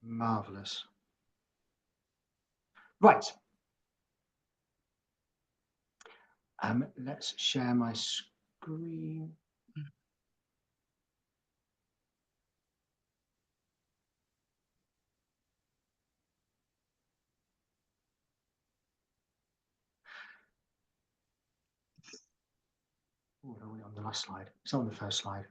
Marvelous. Right. Let's share my screen. Oh, are we on the last slide? It's on the first slide.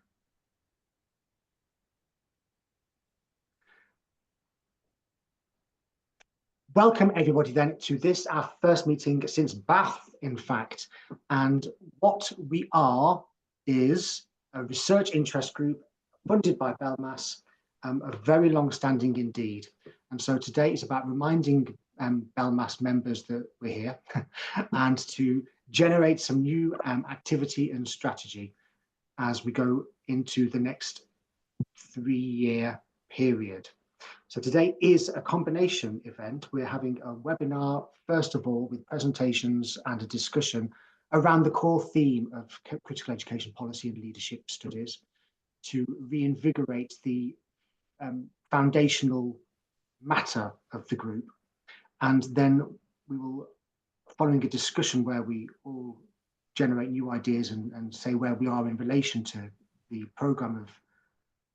Welcome everybody then to this, our first meeting since Bath, in fact. And what we are is a research interest group funded by BELMAS, a very long-standing indeed. And so today is about reminding BELMAS members that we're here and to generate some new activity and strategy as we go into the next 3-year period. So today is a combination event. We're having a webinar, first of all, with presentations and a discussion around the core theme of critical education policy and leadership studies to reinvigorate the foundational matter of the group. And then we will, following a discussion where we all generate new ideas and say where we are in relation to the programme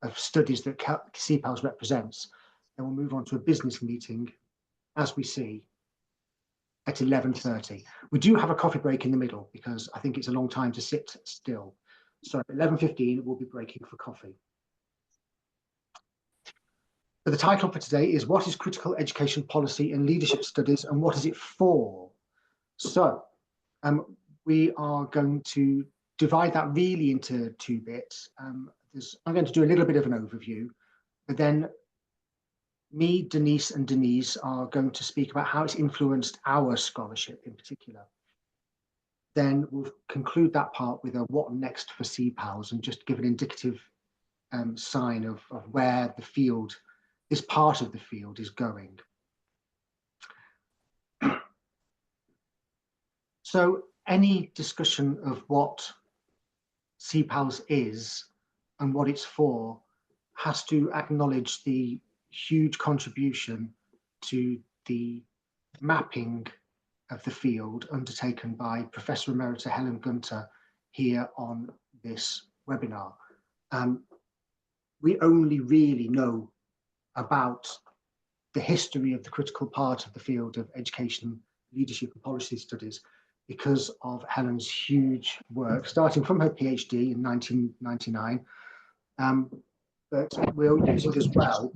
of studies that CEPaLS represents, then we'll move on to a business meeting, as we see, at 11:30. We do have a coffee break in the middle because I think it's a long time to sit still. So at 11:15, we'll be breaking for coffee. But the title for today is What is Critical Education Policy and Leadership Studies and What is it for? So we are going to divide that really into 2 bits. I'm going to do a little bit of an overview, but then me, Denise and Denise are going to speak about how it's influenced our scholarship in particular. Then we'll conclude that part with a what next for CEPaLS and just give an indicative sign of where the field, this part of the field is going. So any discussion of what CEPaLS is and what it's for has to acknowledge the huge contribution to the mapping of the field undertaken by Professor Emerita Helen Gunter here on this webinar. We only really know about the history of the critical part of the field of education, leadership and policy studies because of Helen's huge work, starting from her PhD in 1999, but we're using as well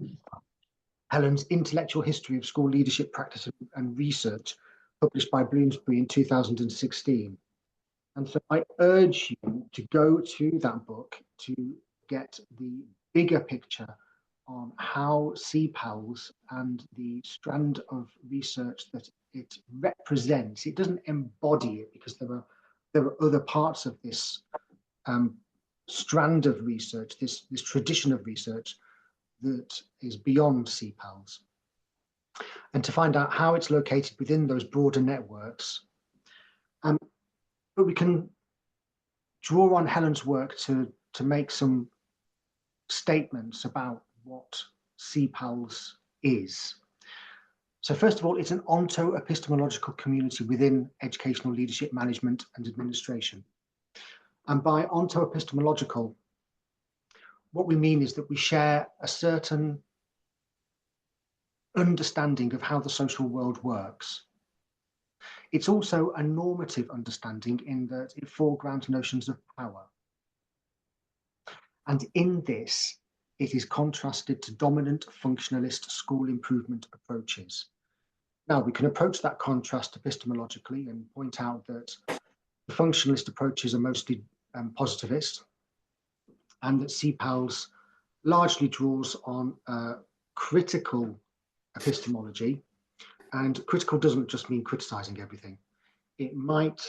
Helen's Intellectual History of School Leadership Practice and Research, published by Bloomsbury in 2016. And so I urge you to go to that book to get the bigger picture on how CEPaLS and the strand of research that it represents, it doesn't embody it because there are other parts of this strand of research, this tradition of research that is beyond CEPaLS, and to find out how it's located within those broader networks. But we can draw on Helen's work to make some statements about what CEPaLS is. So first of all, it's an onto-epistemological community within educational leadership management and administration. And by onto-epistemological, what we mean is that we share a certain understanding of how the social world works. It's also a normative understanding in that it foregrounds notions of power. And in this, it is contrasted to dominant functionalist school improvement approaches. Now, we can approach that contrast epistemologically and point out that the functionalist approaches are mostly positivist, and that CEPaLS largely draws on critical epistemology. And critical doesn't just mean criticizing everything. It might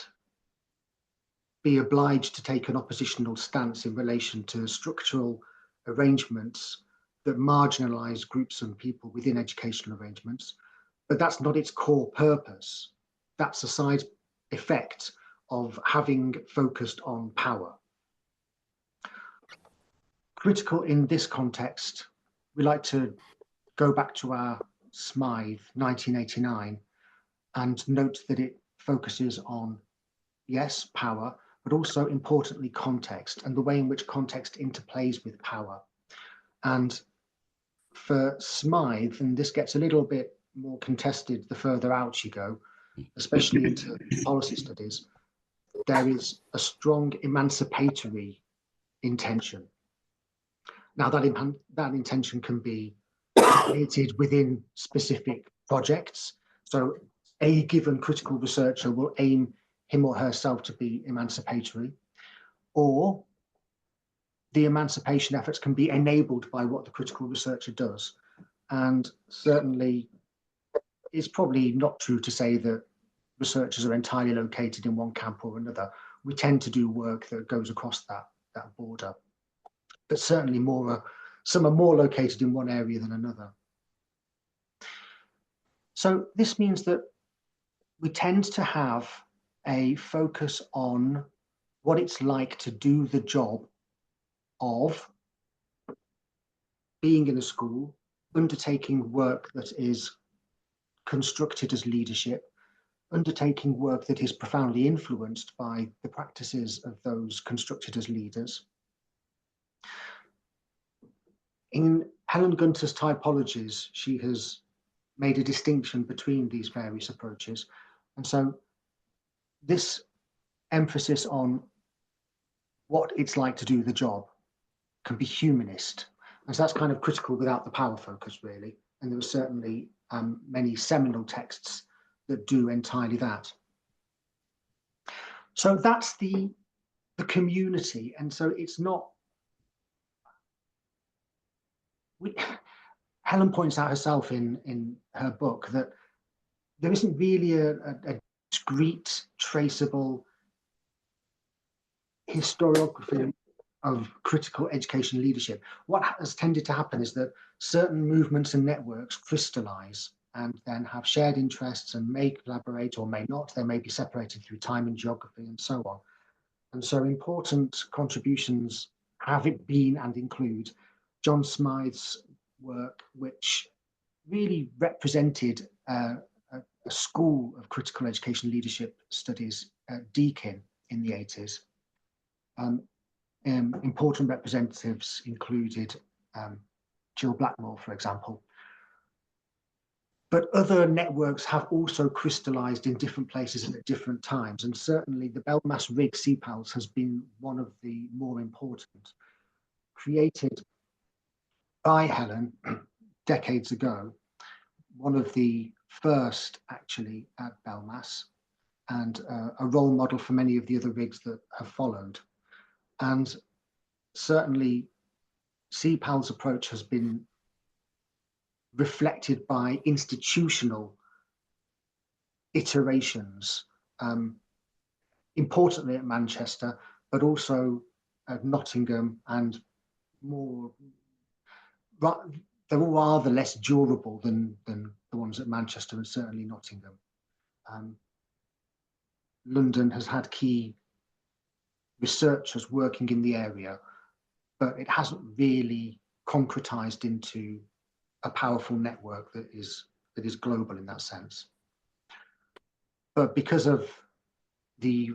be obliged to take an oppositional stance in relation to structural arrangements that marginalize groups and people within educational arrangements, but that's not its core purpose. That's a side effect of having focused on power. Critical in this context, we like to go back to our Smythe 1989 and note that it focuses on, yes, power, but also importantly context and the way in which context interplays with power. And for Smythe, and this gets a little bit more contested the further out you go, especially into policy studies, there is a strong emancipatory intention. Now, that intention can be created within specific projects. So a given critical researcher will aim him or herself to be emancipatory, or the emancipation efforts can be enabled by what the critical researcher does. And certainly, it's probably not true to say that researchers are entirely located in one camp or another. We tend to do work that goes across that border. But certainly some are more located in one area than another. So this means that we tend to have a focus on what it's like to do the job of being in a school, undertaking work that is constructed as leadership, undertaking work that is profoundly influenced by the practices of those constructed as leaders. In Helen Gunter's typologies, she has made a distinction between these various approaches. And so this emphasis on what it's like to do the job can be humanist. And so that's kind of critical without the power focus, really. And there are certainly many seminal texts that do entirely that. So that's the community. And so it's not, Helen points out herself in her book that there isn't really a discrete, traceable historiography of critical education leadership. What has tended to happen is that certain movements and networks crystallize and then have shared interests and may collaborate or may not. They may be separated through time and geography and so on. And so important contributions have it been and include John Smythe's work, which really represented a school of critical education leadership studies at Deakin in the 80s. Important representatives included Jill Blackmore, for example. But other networks have also crystallized in different places and at different times. And certainly the Belmas Rig CEPaLS has been one of the more important, created by Helen decades ago, one of the first actually at Belmas, and a role model for many of the other rigs that have followed. And certainly CEPaLS' approach has been reflected by institutional iterations, importantly at Manchester, but also at Nottingham, and more, they're rather less durable than the ones at Manchester and certainly Nottingham. London has had key researchers working in the area, but it hasn't really concretized into a powerful network that is global in that sense. But because of the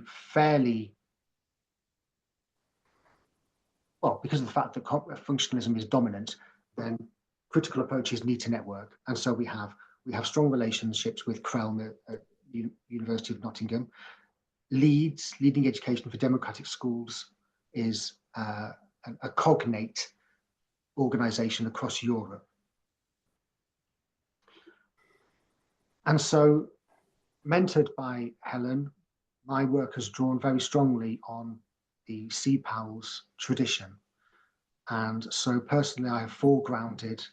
because of the fact that functionalism is dominant, then critical approaches need to network. And so we have strong relationships with Crelm at University of Nottingham. Leeds, Leading Education for Democratic Schools, is a cognate organization across Europe. And so, mentored by Helen, my work has drawn very strongly on the CEPaLS tradition. And so personally, I have foregrounded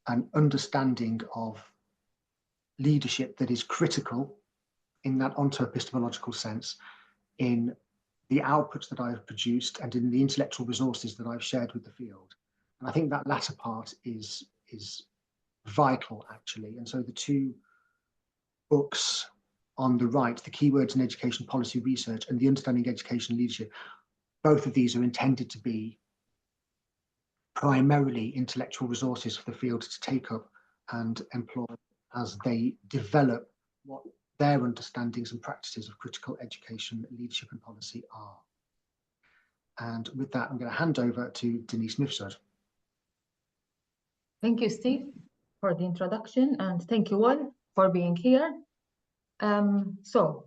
an understanding of leadership that is critical in that onto-epistemological sense, in the outputs that I've produced and in the intellectual resources that I've shared with the field. And I think that latter part is vital, actually. And so the two books on the right, The Keywords in Education Policy Research and The Understanding Education Leadership, both of these are intended to be primarily intellectual resources for the field to take up and employ as they develop what their understandings and practices of critical education, leadership and policy are. And with that, I'm going to hand over to Denise Mifsud. Thank you, Steve, for the introduction, and thank you all for being here. So,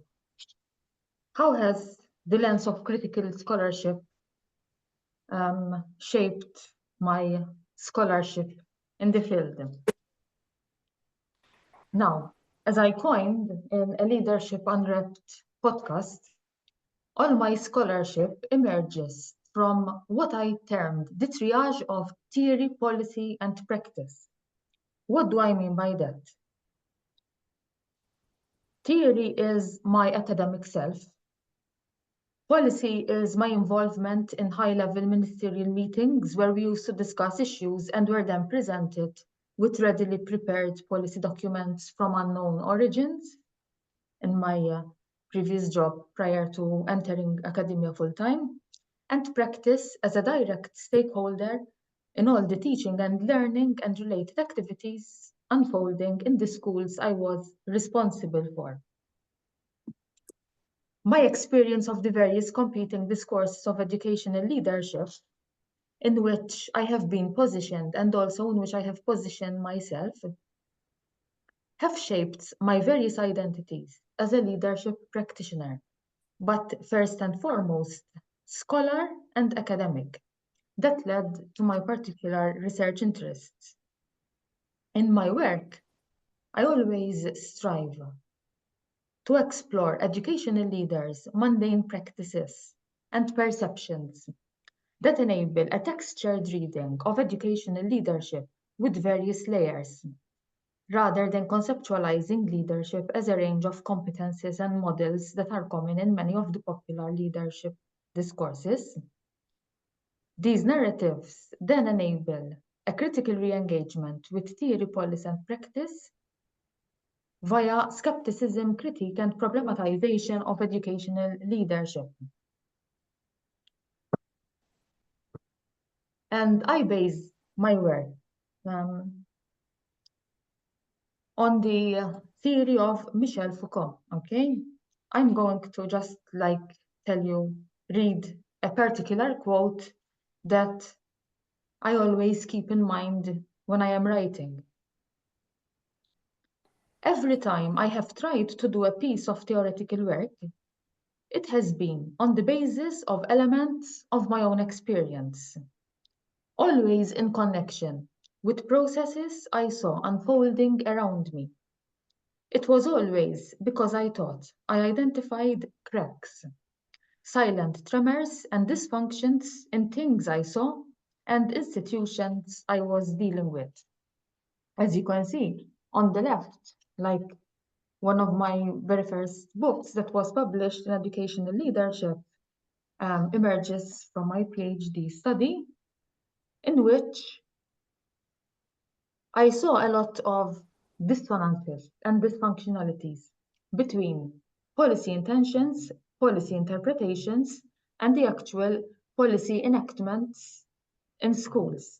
how has the lens of critical scholarship shaped my scholarship in the field? Now, as I coined in a Leadership Unwrapped podcast, all my scholarship emerges from what I termed the triage of theory, policy, and practice. What do I mean by that? Theory is my academic self. Policy is my involvement in high-level ministerial meetings where we used to discuss issues and were then presented with readily prepared policy documents from unknown origins. In my previous job prior to entering academia full-time, and practice as a direct stakeholder in all the teaching and learning and related activities unfolding in the schools I was responsible for. My experience of the various competing discourses of educational leadership in which I have been positioned and also in which I have positioned myself have shaped my various identities as a leadership practitioner, but first and foremost, scholar and academic. That led to my particular research interests. In my work, I always strive to explore educational leaders' mundane practices and perceptions that enable a textured reading of educational leadership with various layers, rather than conceptualizing leadership as a range of competencies and models that are common in many of the popular leadership discourses. These narratives then enable a critical re-engagement with theory, policy, and practice via skepticism, critique, and problematization of educational leadership. And I base my work on the theory of Michel Foucault, okay? I'm going to just read a particular quote that I always keep in mind when I am writing. Every time I have tried to do a piece of theoretical work, it has been on the basis of elements of my own experience, always in connection with processes I saw unfolding around me. It was always because I thought I identified cracks, silent tremors, and dysfunctions in things I saw and institutions I was dealing with. As you can see on the left, like one of my very first books that was published in educational leadership emerges from my PhD study, in which I saw a lot of dissonances and dysfunctionalities between policy intentions, policy interpretations, and the actual policy enactments in schools.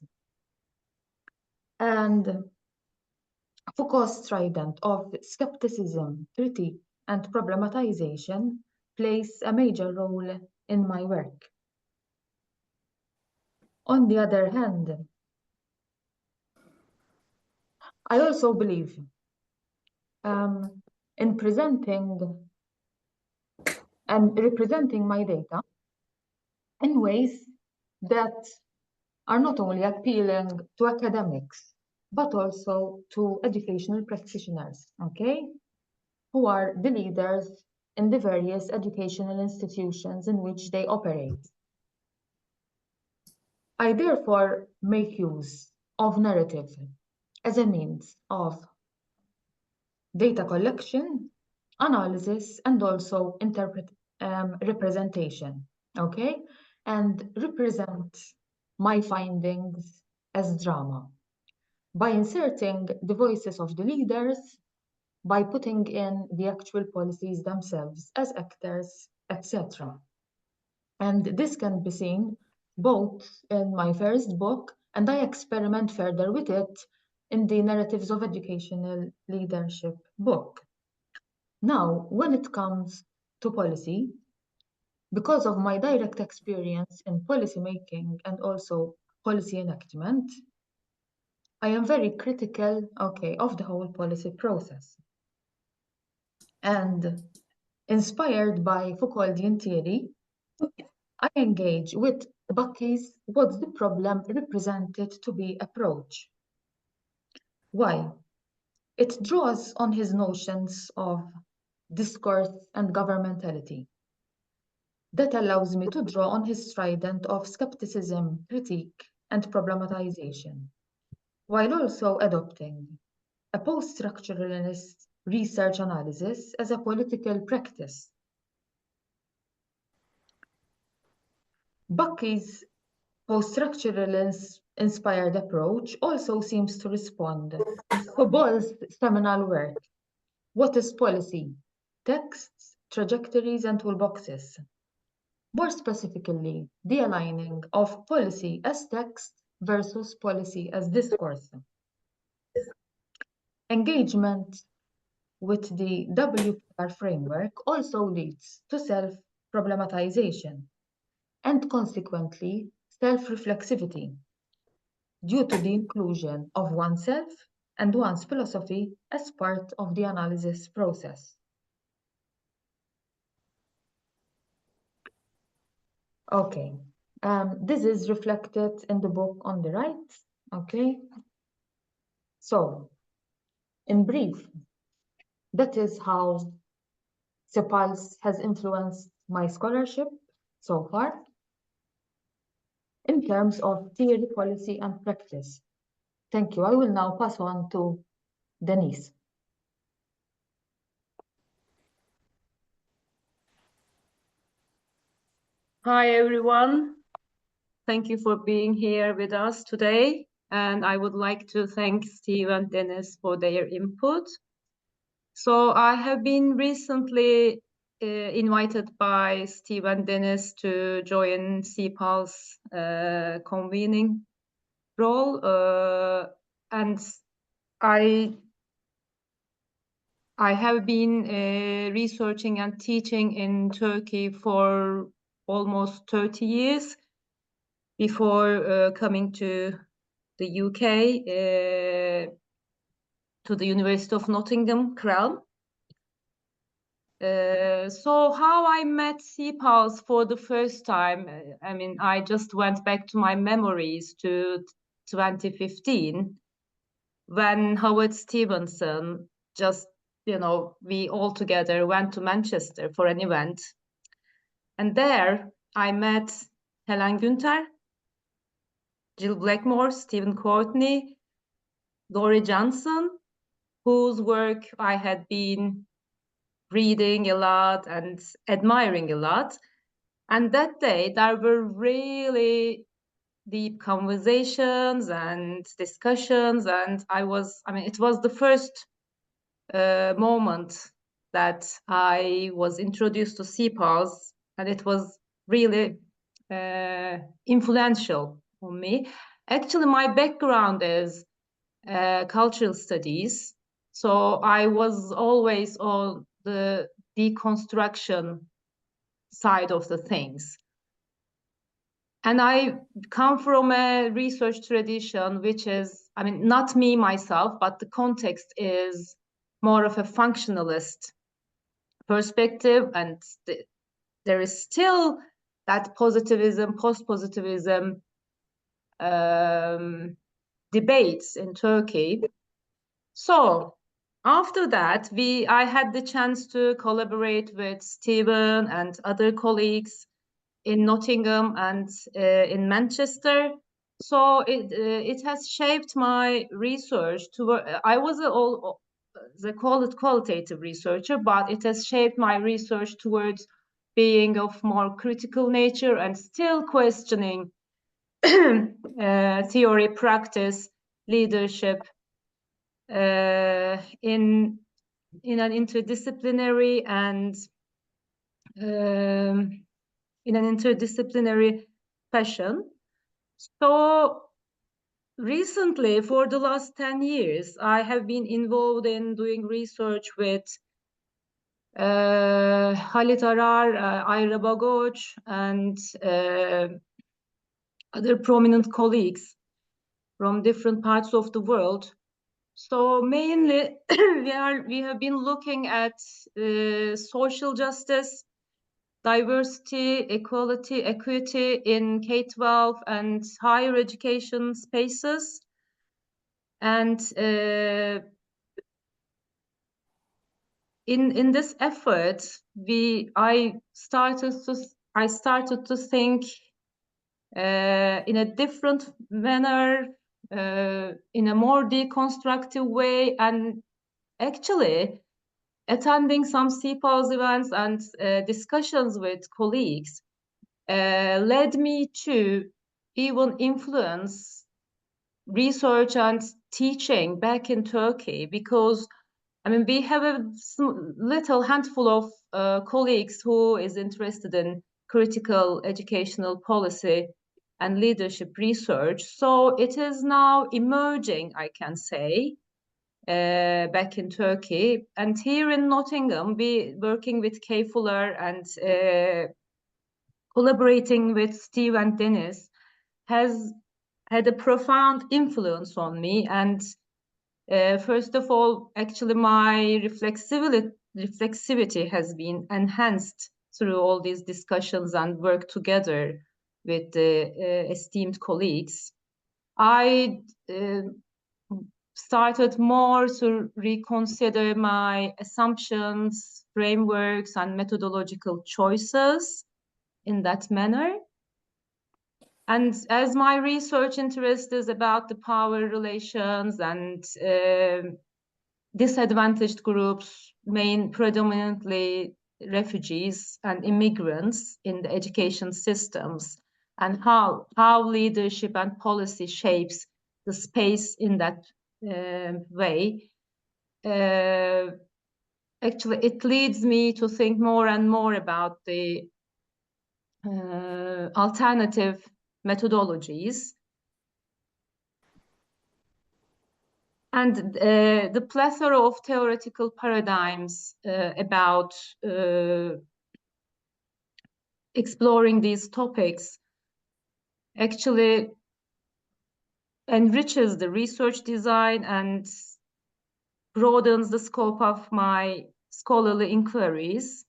And Foucault's trident of skepticism, critique, and problematization plays a major role in my work. On the other hand, I also believe in presenting and representing my data in ways that are not only appealing to academics, but also to educational practitioners, okay, who are the leaders in the various educational institutions in which they operate. I therefore make use of narrative as a means of data collection, analysis, and also representation, okay? And represent my findings as drama by inserting the voices of the leaders, by putting in the actual policies themselves as actors, etc. And this can be seen both in my first book, and I experiment further with it in the Narratives of Educational Leadership book. Now, when it comes to policy, because of my direct experience in policy making and also policy enactment, I am very critical, of the whole policy process. And inspired by Foucauldian theory, I engage with Bucky's "What's the problem?" represented to be approach. Why? It draws on his notions of discourse and governmentality. That allows me to draw on his trident of skepticism, critique, and problematization, while also adopting a post-structuralist research analysis as a political practice. Bucky's post-structuralist inspired approach also seems to respond to Ball's seminal work, What is Policy? Texts, Trajectories, and Toolboxes. More specifically, the aligning of policy as text versus policy as discourse. Engagement with the WPR framework also leads to self-problematization and consequently self-reflexivity due to the inclusion of oneself and one's philosophy as part of the analysis process. Okay, this is reflected in the book on the right. Okay, so in brief, that is how CEPaLS has influenced my scholarship so far in terms of theory, policy, and practice. Thank you. I will now pass on to Denise. Hi, everyone. Thank you for being here with us today. And I would like to thank Steve and Dennis for their input. So I have been recently invited by Steve and Dennis to join CEPaLS convening role. And I have been researching and teaching in Turkey for almost 30 years before coming to the UK, to the University of Nottingham, Crown. So how I met CEPaLS for the first time, I mean, I just went back to my memories to 2015 when Howard Stevenson just, we all together went to Manchester for an event. And there I met Helen Günther, Jill Blackmore, Stephen Courtney, Laurie Johnson, whose work I had been reading a lot and admiring a lot. And that day there were really deep conversations and discussions. And it was the first moment that I was introduced to CEPaLS, and it was really influential on me. Actually, my background is cultural studies, so I was always on the deconstruction side of the things. And I come from a research tradition, which is, not me myself, but the context is more of a functionalist perspective. And there is still that positivism, post-positivism debates in Turkey. So after that, I had the chance to collaborate with Stephen and other colleagues in Nottingham and in Manchester. So it has shaped my research. I was the qualitative researcher, but it has shaped my research towards being of more critical nature and still questioning theory, practice, leadership in an interdisciplinary and in an interdisciplinary fashion. So recently, for the last 10 years, I have been involved in doing research with Halit Arar, Ayra Bagoch, and other prominent colleagues from different parts of the world. So mainly, we have been looking at social justice, diversity, equality, equity in K-12 and higher education spaces. And in this effort, I started to think in a different manner, in a more deconstructive way, and actually attending some CEPaLS events and discussions with colleagues led me to even influence research and teaching back in Turkey, because I mean, we have a little handful of colleagues who is interested in critical educational policy and leadership research. So it is now emerging, I can say, back in Turkey. And here in Nottingham, we working with Kay Fuller and collaborating with Steve and Dennis has had a profound influence on me. And first of all, actually, my reflexivity has been enhanced through all these discussions and work together with the esteemed colleagues. I started more to reconsider my assumptions, frameworks, and methodological choices in that manner. And as my research interest is about the power relations and disadvantaged groups, predominantly refugees and immigrants in the education systems, and how leadership and policy shapes the space in that way. Actually, it leads me to think more and more about the alternative methodologies. And the plethora of theoretical paradigms about exploring these topics actually enriches the research design and broadens the scope of my scholarly inquiries.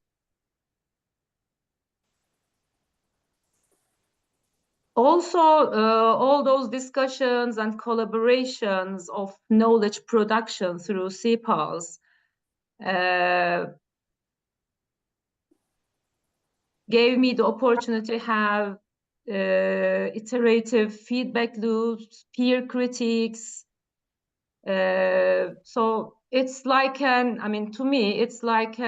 Also, all those discussions and collaborations of knowledge production through CEPaLS gave me the opportunity to have iterative feedback loops, peer critiques. So it's like to me, it's like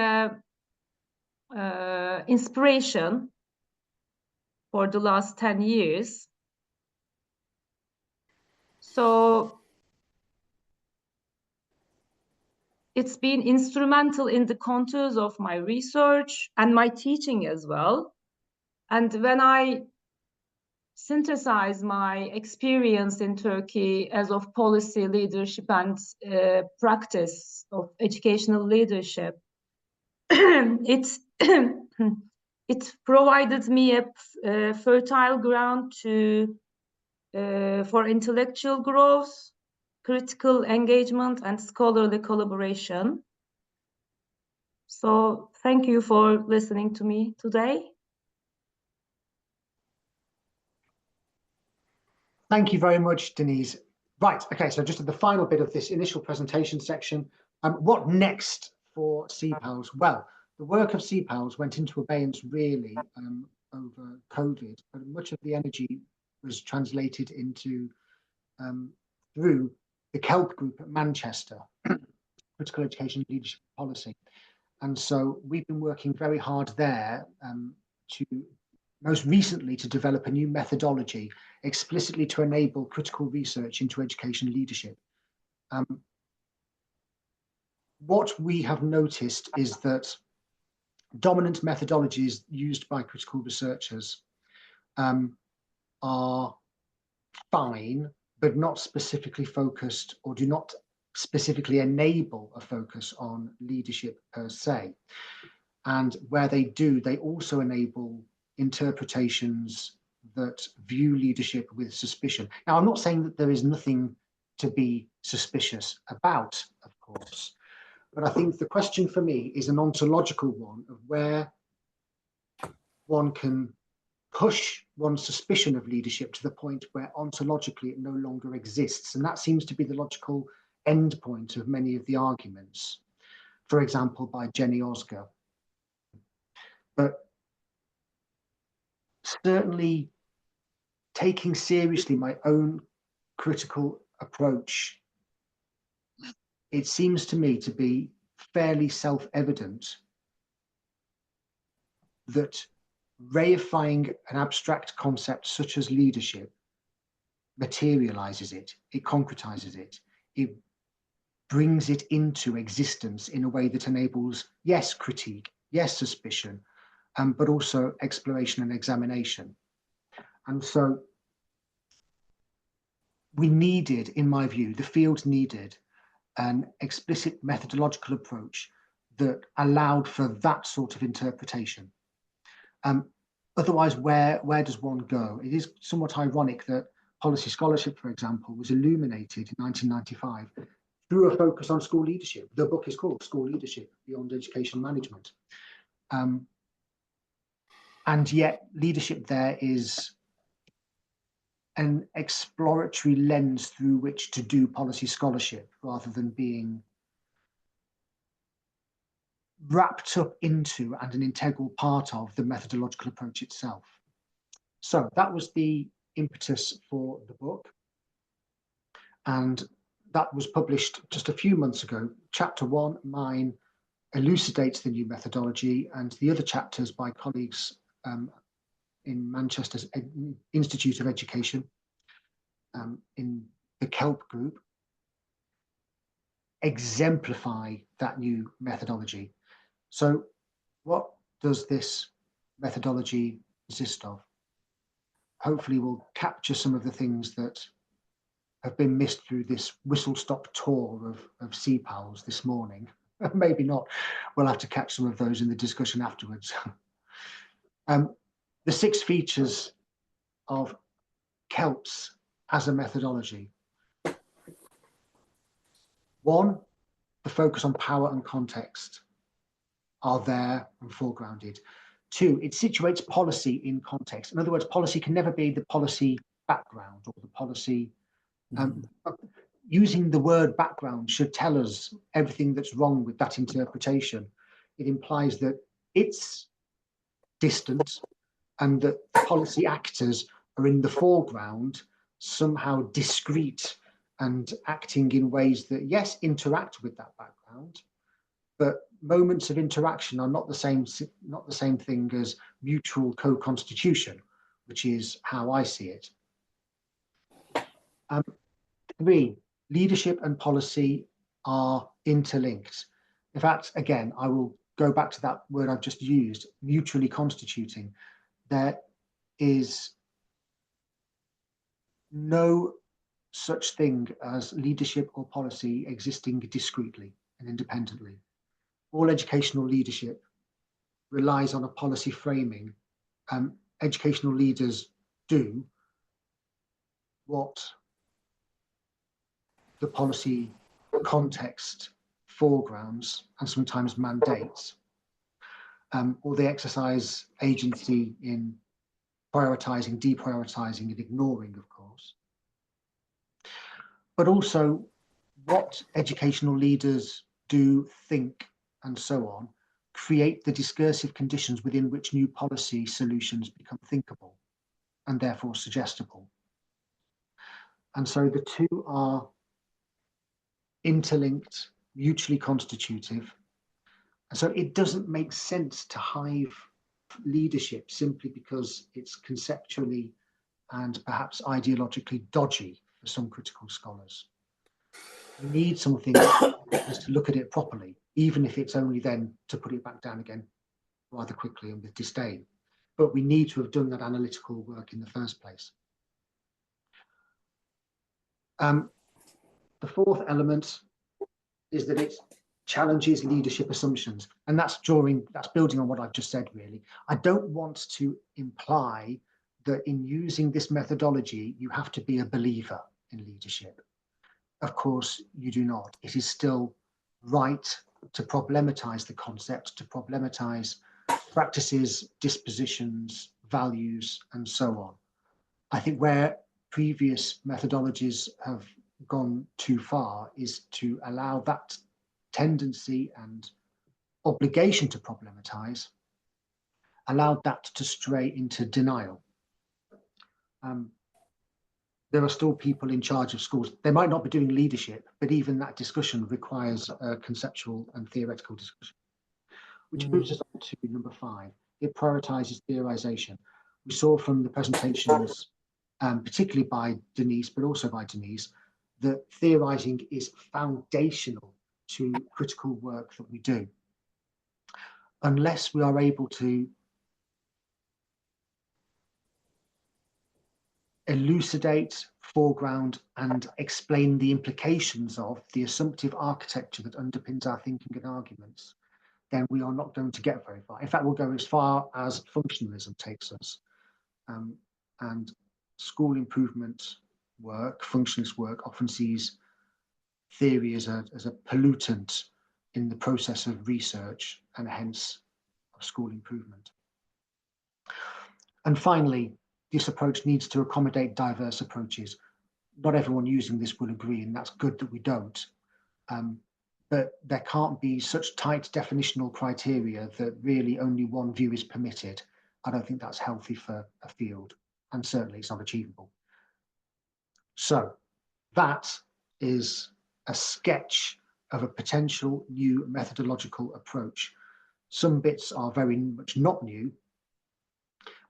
inspiration for the last 10 years. So it's been instrumental in the contours of my research and my teaching as well. And when I synthesize my experience in Turkey as of policy leadership and practice of educational leadership, it provided me a fertile ground for intellectual growth, critical engagement, and scholarly collaboration. So thank you for listening to me today. Thank you very much, Denise. Right, okay, so just at the final bit of this initial presentation section, what next for CEPaLS? Well, the work of CEPaLS went into abeyance really over COVID, but much of the energy was translated into through the KELP group at Manchester, Critical Education Leadership Policy. And so we've been working very hard there to most recently to develop a new methodology explicitly to enable critical research into education leadership. What we have noticed is that dominant methodologies used by critical researchers are fine, but not specifically focused, or do not specifically enable a focus on leadership per se. And where they do, they also enable interpretations that view leadership with suspicion. Now, I'm not saying that there is nothing to be suspicious about, of course, but I think the question for me is an ontological one of where one can push one's suspicion of leadership to the point where ontologically it no longer exists. And that seems to be the logical end point of many of the arguments, for example, by Jenny Osger. But certainly taking seriously my own critical approach, it seems to me to be fairly self-evident that reifying an abstract concept such as leadership materializes it, it concretizes it, it brings it into existence in a way that enables, yes, critique, yes, suspicion, but also exploration and examination. And so we needed, in my view, the field needed an explicit methodological approach that allowed for that sort of interpretation. Otherwise, where does one go? It is somewhat ironic that policy scholarship, for example, was illuminated in 1995 through a focus on school leadership. The book is called School Leadership Beyond Education Management. And yet leadership there is an exploratory lens through which to do policy scholarship, rather than being wrapped up into and an integral part of the methodological approach itself. So that was the impetus for the book. And that was published just a few months ago. Chapter 1, mine, elucidates the new methodology, and the other chapters by colleagues in Manchester's Institute of Education, in the KELP group, exemplify that new methodology. So what does this methodology consist of? Hopefully we'll capture some of the things that have been missed through this whistle-stop tour of CEPaLS this morning. Maybe not. We'll have to catch some of those in the discussion afterwards. The 6 features of KELPS as a methodology. 1, the focus on power and context are there and foregrounded. 2, it situates policy in context. In other words, policy can never be the policy background or the policy. Using the word background should tell us everything that's wrong with that interpretation. It implies that it's distant and that the policy actors are in the foreground, somehow discrete and acting in ways that, yes, interact with that background, but moments of interaction are not the same thing as mutual co-constitution, which is how I see it. 3, leadership and policy are interlinked. In fact, again, I will go back to that word I've just used, mutually constituting. There is no such thing as leadership or policy existing discretely and independently. All educational leadership relies on a policy framing. Educational leaders do what the policy context foregrounds and sometimes mandates, or they exercise agency in prioritizing, deprioritizing, and ignoring, of course. But also what educational leaders do, think, and so on, create the discursive conditions within which new policy solutions become thinkable and therefore suggestible. And so the two are interlinked, mutually constitutive. And so it doesn't make sense to hive leadership simply because it's conceptually and perhaps ideologically dodgy for some critical scholars. You need something to look at it properly, even if it's only then to put it back down again rather quickly and with disdain. But we need to have done that analytical work in the first place. The fourth element is that it challenges leadership assumptions, and that's building on what I've just said, really. I don't want to imply that in using this methodology, you have to be a believer in leadership. Of course, you do not. It is still right to problematize the concept, to problematize practices, dispositions, values, and so on. I think where previous methodologies have gone too far is to allow that tendency and obligation to problematize, allowed that to stray into denial. There are still people in charge of schools. They might not be doing leadership, but even that discussion requires a conceptual and theoretical discussion. Which moves us on to number 5. It prioritizes theorization. We saw from the presentations, particularly by Denise, but also by Denise, that theorizing is foundational to critical work that we do. Unless we are able to elucidate, foreground, and explain the implications of the assumptive architecture that underpins our thinking and arguments, then we are not going to get very far. In fact, we'll go as far as functionalism takes us. And school improvement work, functionalist work, often sees theory as a pollutant in the process of research and hence of school improvement. And finally, this approach needs to accommodate diverse approaches. Not everyone using this will agree, and that's good that we don't. But there can't be such tight definitional criteria that really only one view is permitted. I don't think that's healthy for a field, and certainly it's not achievable. So that is a sketch of a potential new methodological approach. Some bits are very much not new,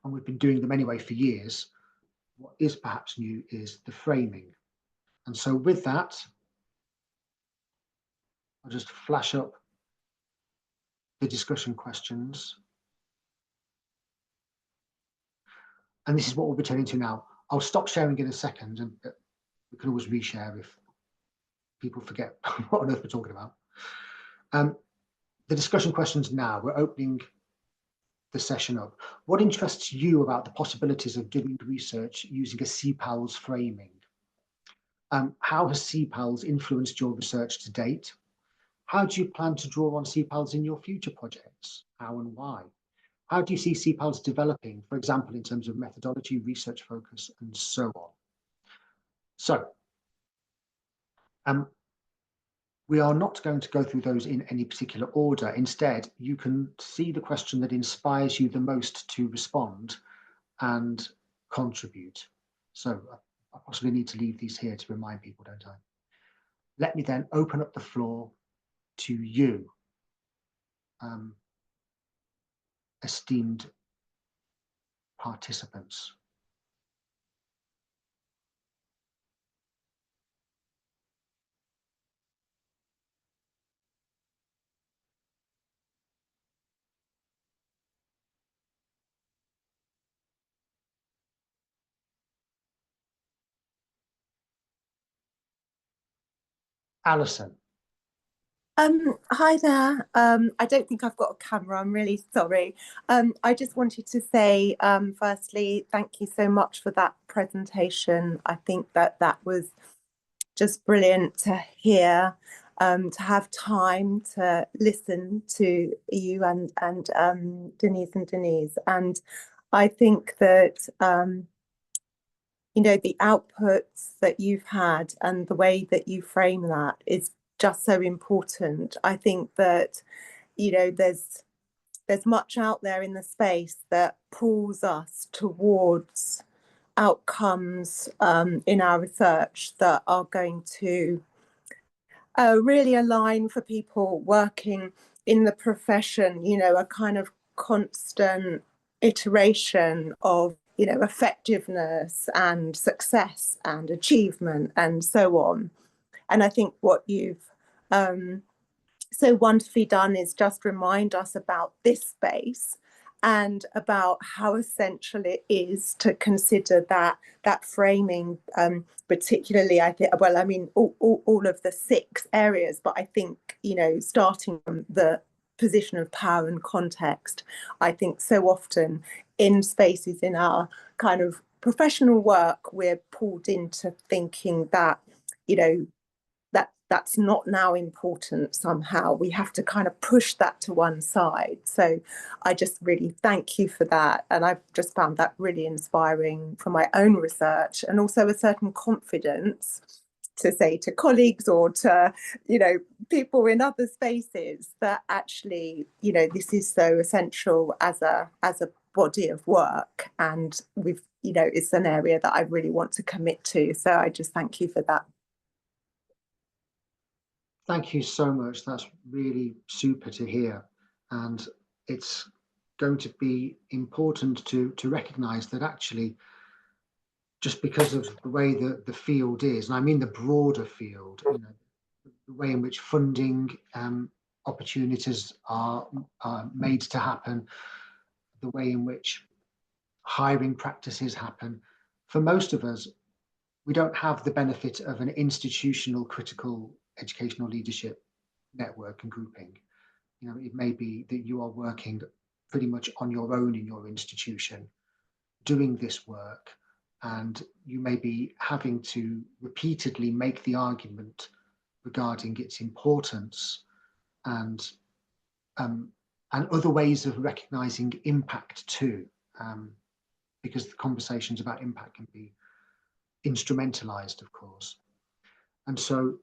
and we've been doing them anyway for years. What is perhaps new is the framing. And so with that, I'll just flash up the discussion questions. And this is what we'll be turning to now. I'll stop sharing in a second, and we can always reshare if people forget what on earth we're talking about. The discussion questions now, we're opening the session up. What interests you about the possibilities of doing research using a CEPaLS framing? How has CEPaLS influenced your research to date? How do you plan to draw on CEPaLS in your future projects? How and why? How do you see CEPaLS developing, for example, in terms of methodology, research focus, and so on? So, we are not going to go through those in any particular order. Instead, you can see the question that inspires you the most to respond and contribute. So I possibly need to leave these here to remind people, don't I? Let me then open up the floor to you, esteemed participants. Alison. Hi there. I don't think I've got a camera. I'm really sorry. I just wanted to say, firstly, thank you so much for that presentation. I think that was just brilliant to hear, to have time to listen to you and Denise. And I think that you know, the outputs that you've had and the way that you frame that is just so important. I think that, you know, there's much out there in the space that pulls us towards outcomes in our research that are going to really align for people working in the profession, you know, a kind of constant iteration of, you know, effectiveness and success and achievement and so on. And I think what you've so wonderfully done is just remind us about this space and about how essential it is to consider that framing, particularly, I think, well, I mean, all of the 6 areas, but I think, starting from the position of power and context, I think so often in spaces in our kind of professional work, we're pulled into thinking that, that's not now important somehow. We have to kind of push that to one side. So I just really thank you for that. And I've just found that really inspiring for my own research, and also a certain confidence to say to colleagues or to, people in other spaces that actually, this is so essential as a body of work. And it's an area that I really want to commit to. So I just thank you for that. Thank you so much. That's really super to hear. And it's going to be important to recognise that actually, just because of the way that the field is, and I mean the broader field, the way in which funding opportunities are made to happen, the way in which hiring practices happen, for most of us, we don't have the benefit of an institutional critical educational leadership network and grouping. It may be that you are working pretty much on your own in your institution, doing this work, and you may be having to repeatedly make the argument regarding its importance and other ways of recognizing impact too, because the conversations about impact can be instrumentalized, of course. And so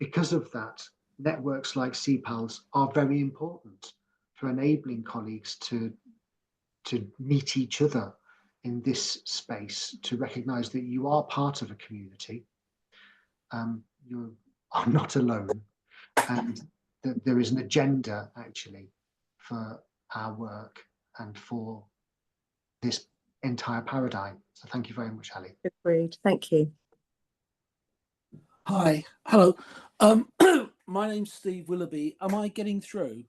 because of that, networks like CEPaLS are very important for enabling colleagues to meet each other in this space, to recognize that you are part of a community, you are not alone, and that there is an agenda actually for our work and for this entire paradigm. So thank you very much, Ali. Agreed. Thank you. Hi. Hello. My name's Steve Willoughby. Am I getting through?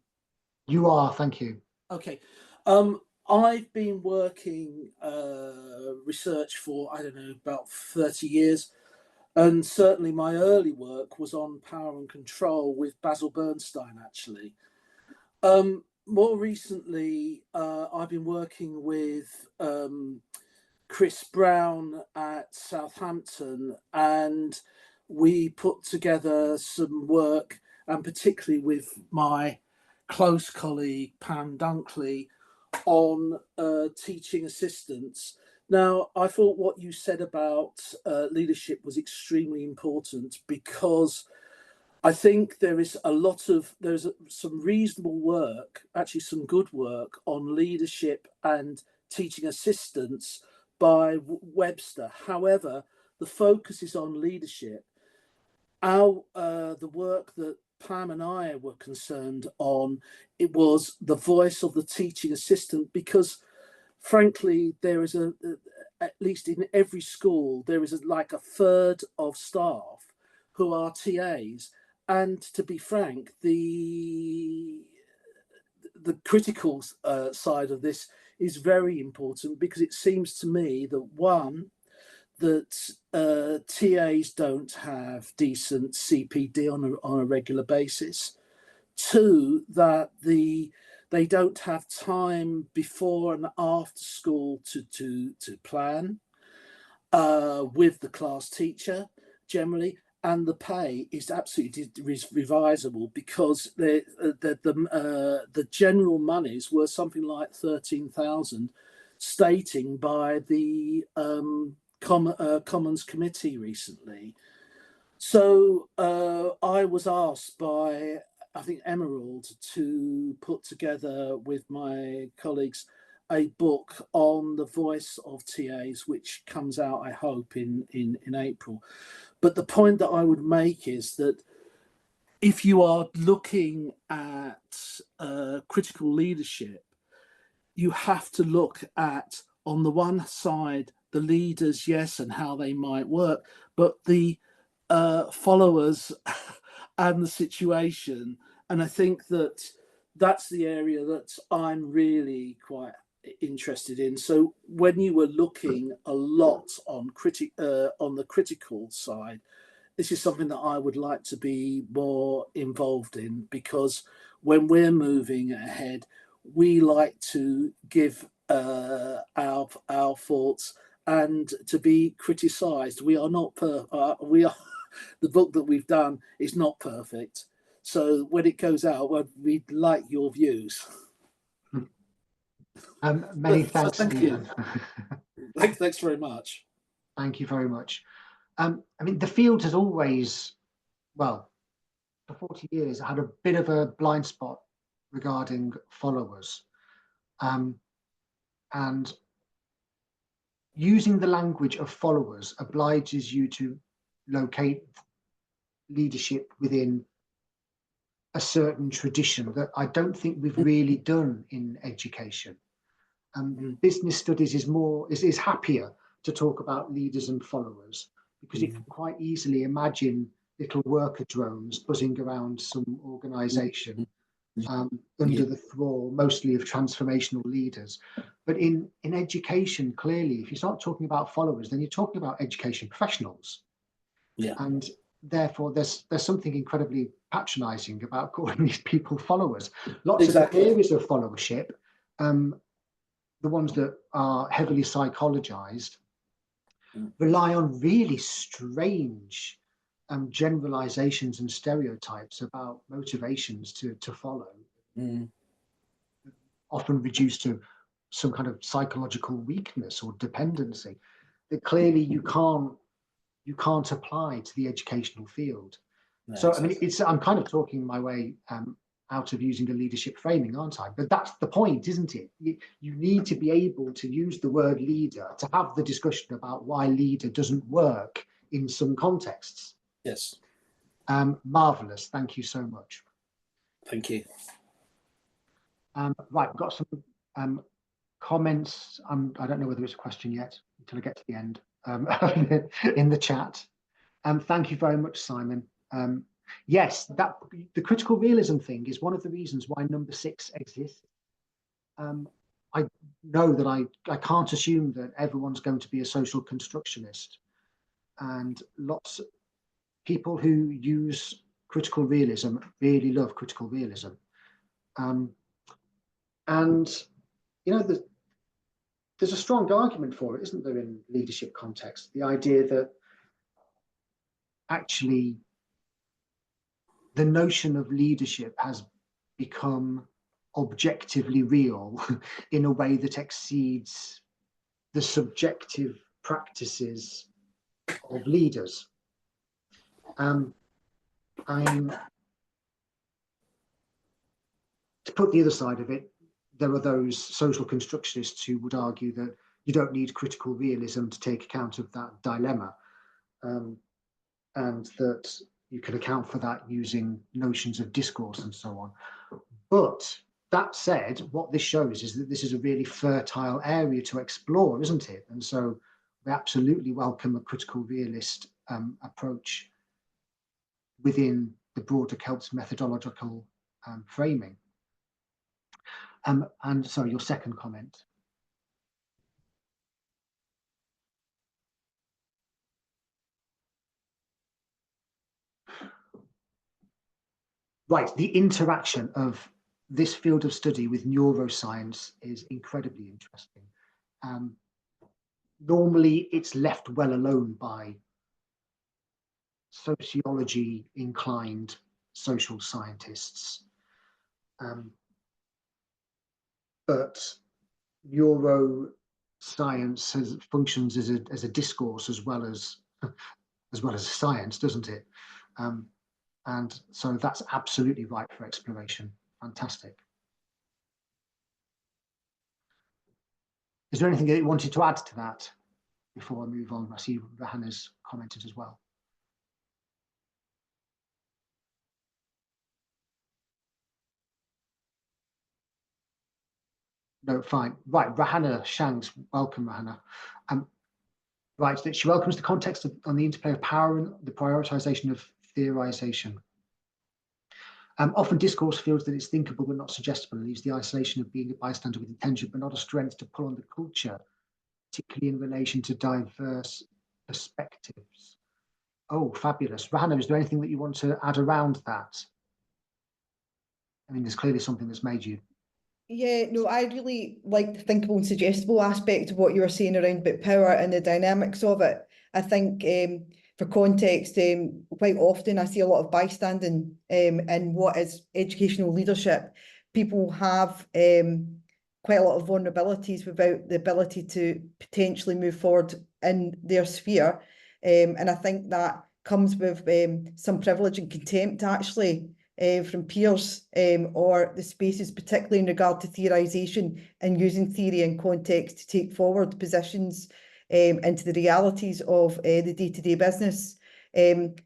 You are, thank you. Okay. I've been working research for, I don't know, about 30 years. And certainly my early work was on power and control with Basil Bernstein, actually. More recently, I've been working with Chris Brown at Southampton, and we put together some work, and particularly with my close colleague Pam Dunkley, on teaching assistants. Now, I thought what you said about leadership was extremely important, because I think there's some reasonable work, actually some good work on leadership and teaching assistants by Webster. However, the focus is on leadership. The work that Pam and I were concerned on, it was the voice of the teaching assistant, because frankly, there is at least in every school, there is like a third of staff who are TAs. And to be frank, the critical side of this is very important, because it seems to me that one, that TAs don't have decent CPD on a regular basis. Two, that they don't have time before and after school to plan with the class teacher generally. And the pay is absolutely revisable, because the general monies were something like 13,000, stating by the Commons Committee recently. So I was asked by, I think, Emerald, to put together with my colleagues a book on the voice of TAs, which comes out, I hope, in April. But the point that I would make is that if you are looking at critical leadership, you have to look at, on the one side, the leaders, yes, and how they might work, but the followers and the situation. And I think that that's the area that I'm really quite interested in. So when you were looking a lot on the critical side, this is something that I would like to be more involved in, because when we're moving ahead, we like to give our thoughts and to be criticised. We are not the book that we've done is not perfect. So when it goes out, we'd like your views. Many thanks, thank Stephen. you. Thanks very much. Thank you very much. I mean, the field has always, well, for 40 years, had a bit of a blind spot regarding followers. And using the language of followers obliges you to locate leadership within a certain tradition that I don't think we've really done in education. Business studies is happier to talk about leaders and followers, because it can quite easily imagine little worker drones buzzing around some organization under the thrall mostly of transformational leaders. But in education, clearly, if you start talking about followers, then you're talking about education professionals. And therefore there's something incredibly patronizing about calling these people followers. Lots of the areas of followership, the ones that are heavily psychologized, rely on really strange generalizations and stereotypes about motivations to follow, often reduced to some kind of psychological weakness or dependency that clearly you can't apply to the educational field. So I mean, I'm kind of talking my way out of using a leadership framing, aren't I? But that's the point, isn't it? You need to be able to use the word leader to have the discussion about why leader doesn't work in some contexts. Yes. Marvelous. Thank you so much. Thank you. Right, we've got some comments. I don't know whether it's a question yet until I get to the end in the chat. Thank you very much, Simon. Yes, the critical realism thing is one of the reasons why number 6 exists. I know that I can't assume that everyone's going to be a social constructionist, and lots of people who use critical realism really love critical realism. And you know, there's a strong argument for it, isn't there, in leadership context? The idea that actually the notion of leadership has become objectively real in a way that exceeds the subjective practices of leaders. To put the other side of it, there are those social constructionists who would argue that you don't need critical realism to take account of that dilemma, and that you can account for that using notions of discourse and so on. But that said, what this shows is that this is a really fertile area to explore, isn't it? And so we absolutely welcome a critical realist approach within the broader CEPaLS methodological framing. And sorry, your second comment. Right, the interaction of this field of study with neuroscience is incredibly interesting. Normally, it's left well alone by sociology-inclined social scientists. But neuroscience functions as a discourse as well as a science, doesn't it? And so that's absolutely right for exploration. Fantastic. Is there anything that you wanted to add to that before I move on? I see Rahana's commented as well. No, fine. Right, Rahana Shanks, welcome, Rahana. Right, that she welcomes the context on the interplay of power and the prioritization of theorization. Often discourse feels that it's thinkable but not suggestible, and leaves the isolation of being a bystander with intention but not a strength to pull on the culture, particularly in relation to diverse perspectives. Oh, fabulous. Rahana, is there anything that you want to add around that? I mean, there's clearly something that's made you. Yeah, no, I really like the thinkable and suggestible aspect of what you were saying around about power and the dynamics of it. I think for context, quite often I see a lot of bystanding in what is educational leadership. People have quite a lot of vulnerabilities without the ability to potentially move forward in their sphere. And I think that comes with some privilege and contempt actually from peers or the spaces, particularly in regard to theorisation and using theory and context to take forward positions into the realities of the day-to-day business.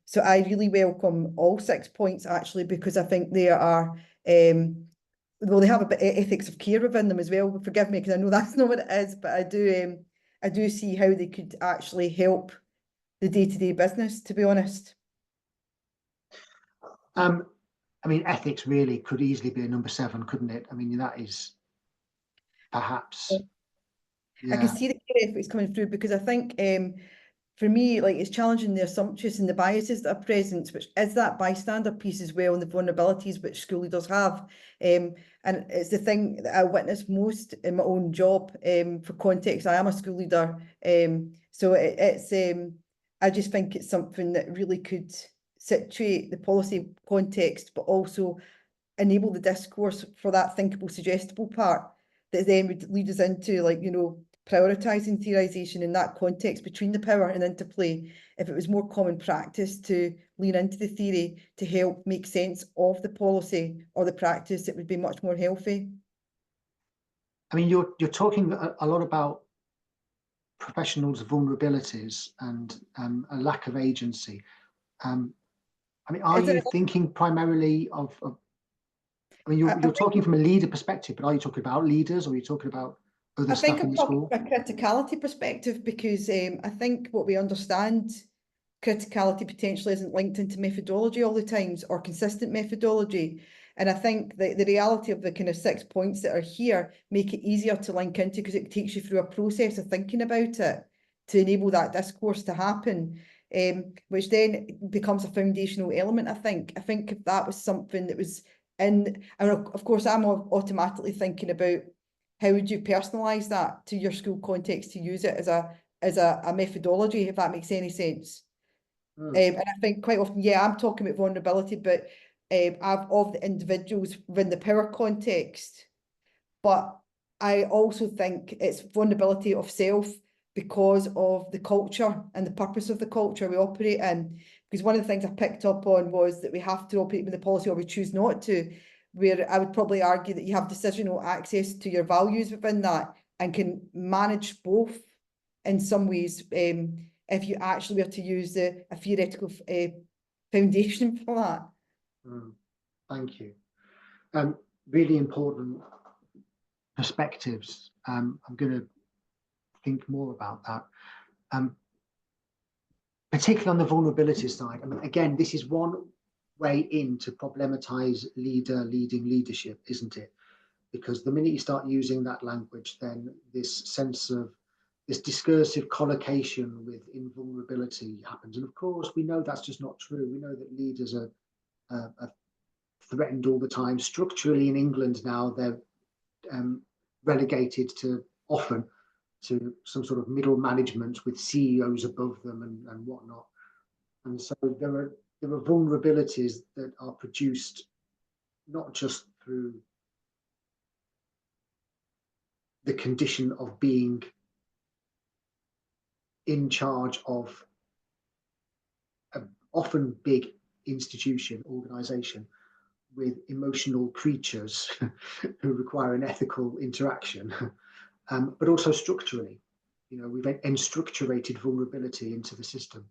So I really welcome all 6 points actually, because I think they are well, they have a bit of ethics of care within them as well. Forgive me, because I know that's not what it is, but I do see how they could actually help the day-to-day business, to be honest. I mean, ethics really could easily be a number 7, couldn't it? I mean, that is perhaps. I can see the care ethics coming through, because I think for me, like, it's challenging the assumptions and the biases that are present, which is that bystander piece as well, and the vulnerabilities which school leaders have. And it's the thing that I witness most in my own job. For context, I am a school leader. So it's I just think it's something that really could situate the policy context, but also enable the discourse for that thinkable, suggestible part that then would lead us into, like, you know, prioritising theorisation in that context between the power and interplay. If it was more common practice to lean into the theory to help make sense of the policy or the practice, it would be much more healthy. I mean, you're talking a lot about professionals' vulnerabilities and a lack of agency. I mean, are you thinking primarily of I mean, you're talking from a leader perspective, but are you talking about leaders, or are you talking about other stuff in the school? I think I'm talking from a criticality perspective, because I think what we understand, criticality potentially isn't linked into methodology all the times, or consistent methodology. And I think that the reality of the kind of 6 points that are here make it easier to link into, because it takes you through a process of thinking about it to enable that discourse to happen, which then becomes a foundational element, I think. I think if that was something that was in, and of course I'm automatically thinking about how would you personalise that to your school context to use it as a methodology, if that makes any sense. And I think quite often, yeah, I'm talking about vulnerability, but of the individuals within the power context. But I also think it's vulnerability of self because of the culture and the purpose of the culture we operate in. Because one of the things I picked up on was that we have to operate with the policy, or we choose not to, where I would probably argue that you have decisional access to your values within that and can manage both in some ways, if you actually were to use a theoretical foundation for that. Thank you. Really important perspectives. I'm going to think more about that. Particularly on the vulnerability side. I mean, again, this is one way in to problematize leading leadership, isn't it? Because the minute you start using that language, then this sense of this discursive collocation with invulnerability happens. And of course, we know that's just not true. We know that leaders are threatened all the time. Structurally in England now, they're relegated to often to some sort of middle management with CEOs above them and whatnot. And so there are vulnerabilities that are produced not just through the condition of being in charge of an often big institution, organization, with emotional creatures who require an ethical interaction, but also structurally. You know, we've enstructurated vulnerability into the system.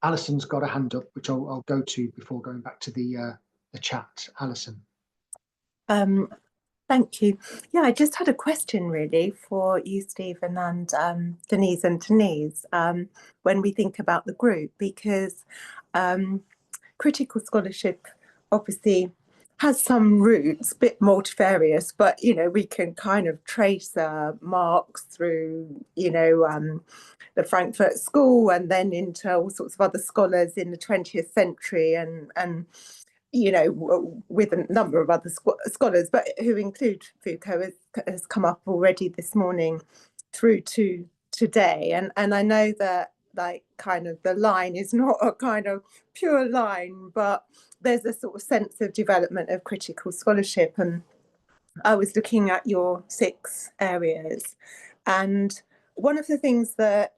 Alison's got a hand up, which I'll go to before going back to the chat. Alison. Thank you. Yeah, I just had a question really for you, Stephen, and Denise. When we think about the group, because critical scholarship obviously has some roots, a bit multifarious, but we can kind of trace Marx through the Frankfurt School and then into all sorts of other scholars in the 20th century and with a number of other scholars, but who include Foucault, has come up already this morning through to today. And I know that kind of the line is not a kind of pure line, but there's a sort of sense of development of critical scholarship. And I was looking at your 6 areas, and one of the things that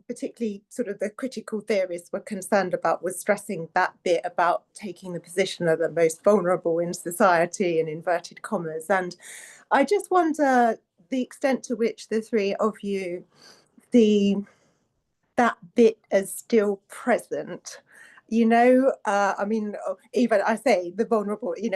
particularly sort of the critical theorists were concerned about was stressing that bit about taking the position of the most vulnerable in society, in inverted commas. And I just wonder the extent to which the 3 of you see that bit as still present. I mean, even I say the vulnerable, in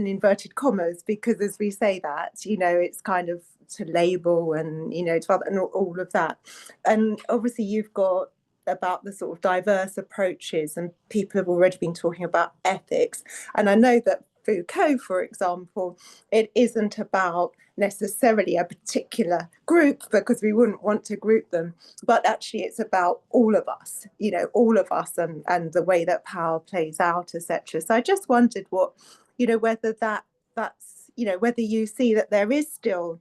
inverted commas, because as we say that, it's kind of to label and, and all of that. And obviously you've got about the sort of diverse approaches, and people have already been talking about ethics. And I know that Foucault, for example, it isn't about necessarily a particular group, because we wouldn't want to group them, but actually it's about all of us, and the way that power plays out, etc. So I just wondered whether that's whether you see that there is still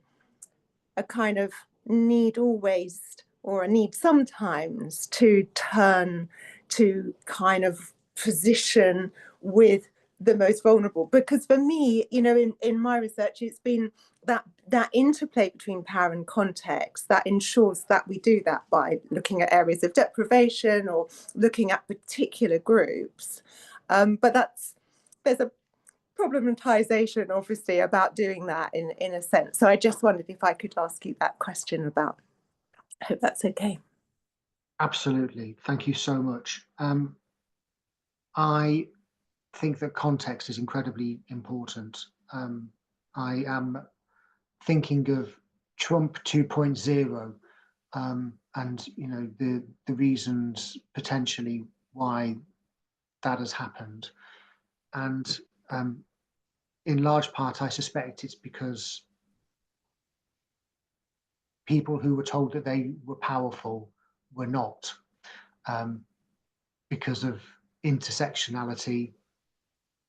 a kind of need always, or a need sometimes, to turn to kind of position with the most vulnerable. Because for me, in my research, it's been that interplay between power and context that ensures that we do that by looking at areas of deprivation or looking at particular groups. But there's a problematization, obviously, about doing that in a sense. So I just wondered if I could ask you that question about. I hope that's okay. Absolutely. Thank you so much. I think that context is incredibly important. I am thinking of Trump 2.0, and the reasons potentially why that has happened. And in large part, I suspect it's because people who were told that they were powerful were not, because of intersectionality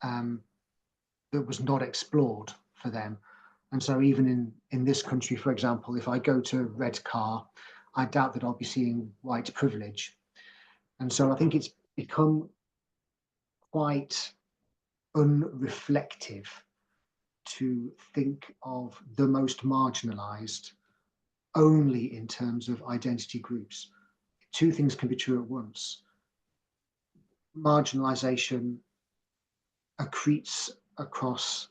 that was not explored for them. And so even in this country, for example, if I go to a red car, I doubt that I'll be seeing white privilege. And so I think it's become quite unreflective to think of the most marginalized only in terms of identity groups. 2 things can be true at once. Marginalization accretes across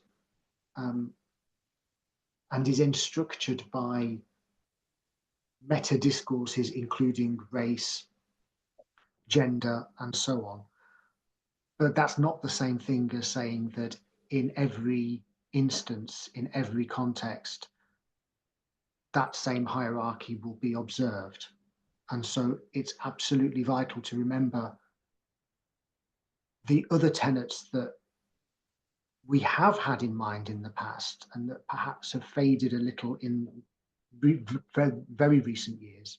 and is structured by meta discourses, including race, gender, and so on. But that's not the same thing as saying that in every instance, in every context, that same hierarchy will be observed. And so it's absolutely vital to remember the other tenets that we have had in mind in the past and that perhaps have faded a little in very recent years,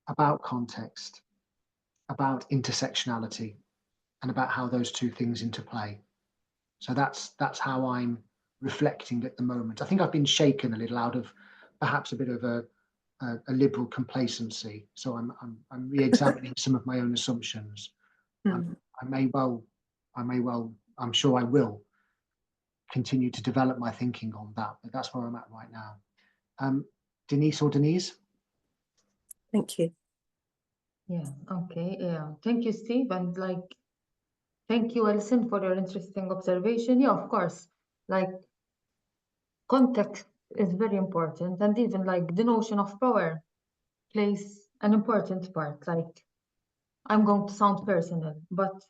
about context, about intersectionality, and about how those 2 things interplay. So that's how I'm reflecting at the moment. I think I've been shaken a little out of perhaps a bit of a liberal complacency. So I'm re-examining some of my own assumptions. I may well, I'm sure I will continue to develop my thinking on that, but that's where I'm at right now. Denise or Denise? Thank you. Yeah, okay, yeah. Thank you, Steve, and thank you, Alison, for your interesting observation. Yeah, of course, context is very important, and even the notion of power plays an important part. I'm going to sound personal, but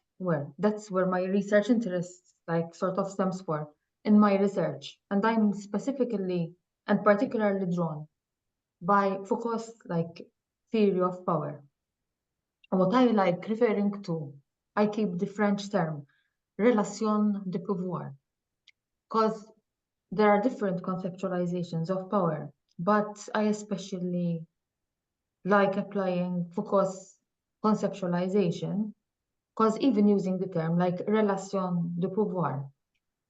that's where my research interests sort of stems for in my research, and I'm specifically and particularly drawn by Foucault's theory of power. What I like referring to I keep the French term, relation de pouvoir, because there are different conceptualizations of power, but I especially like applying Foucault's conceptualization, because even using the term like relation de pouvoir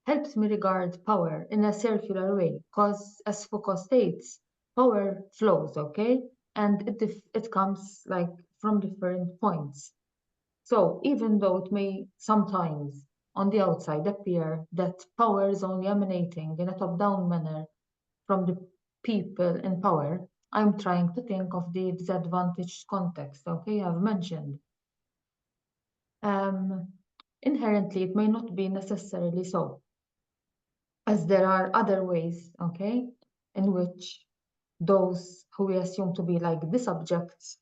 helps me regard power in a circular way, because as Foucault states, power flows, okay? And it comes like from different points. So even though it may sometimes on the outside appear that power is only emanating in a top-down manner from the people in power, I'm trying to think of the disadvantaged context, okay, I've mentioned. Inherently, it may not be necessarily so, as there are other ways, okay, in which those who we assume to be like the subjects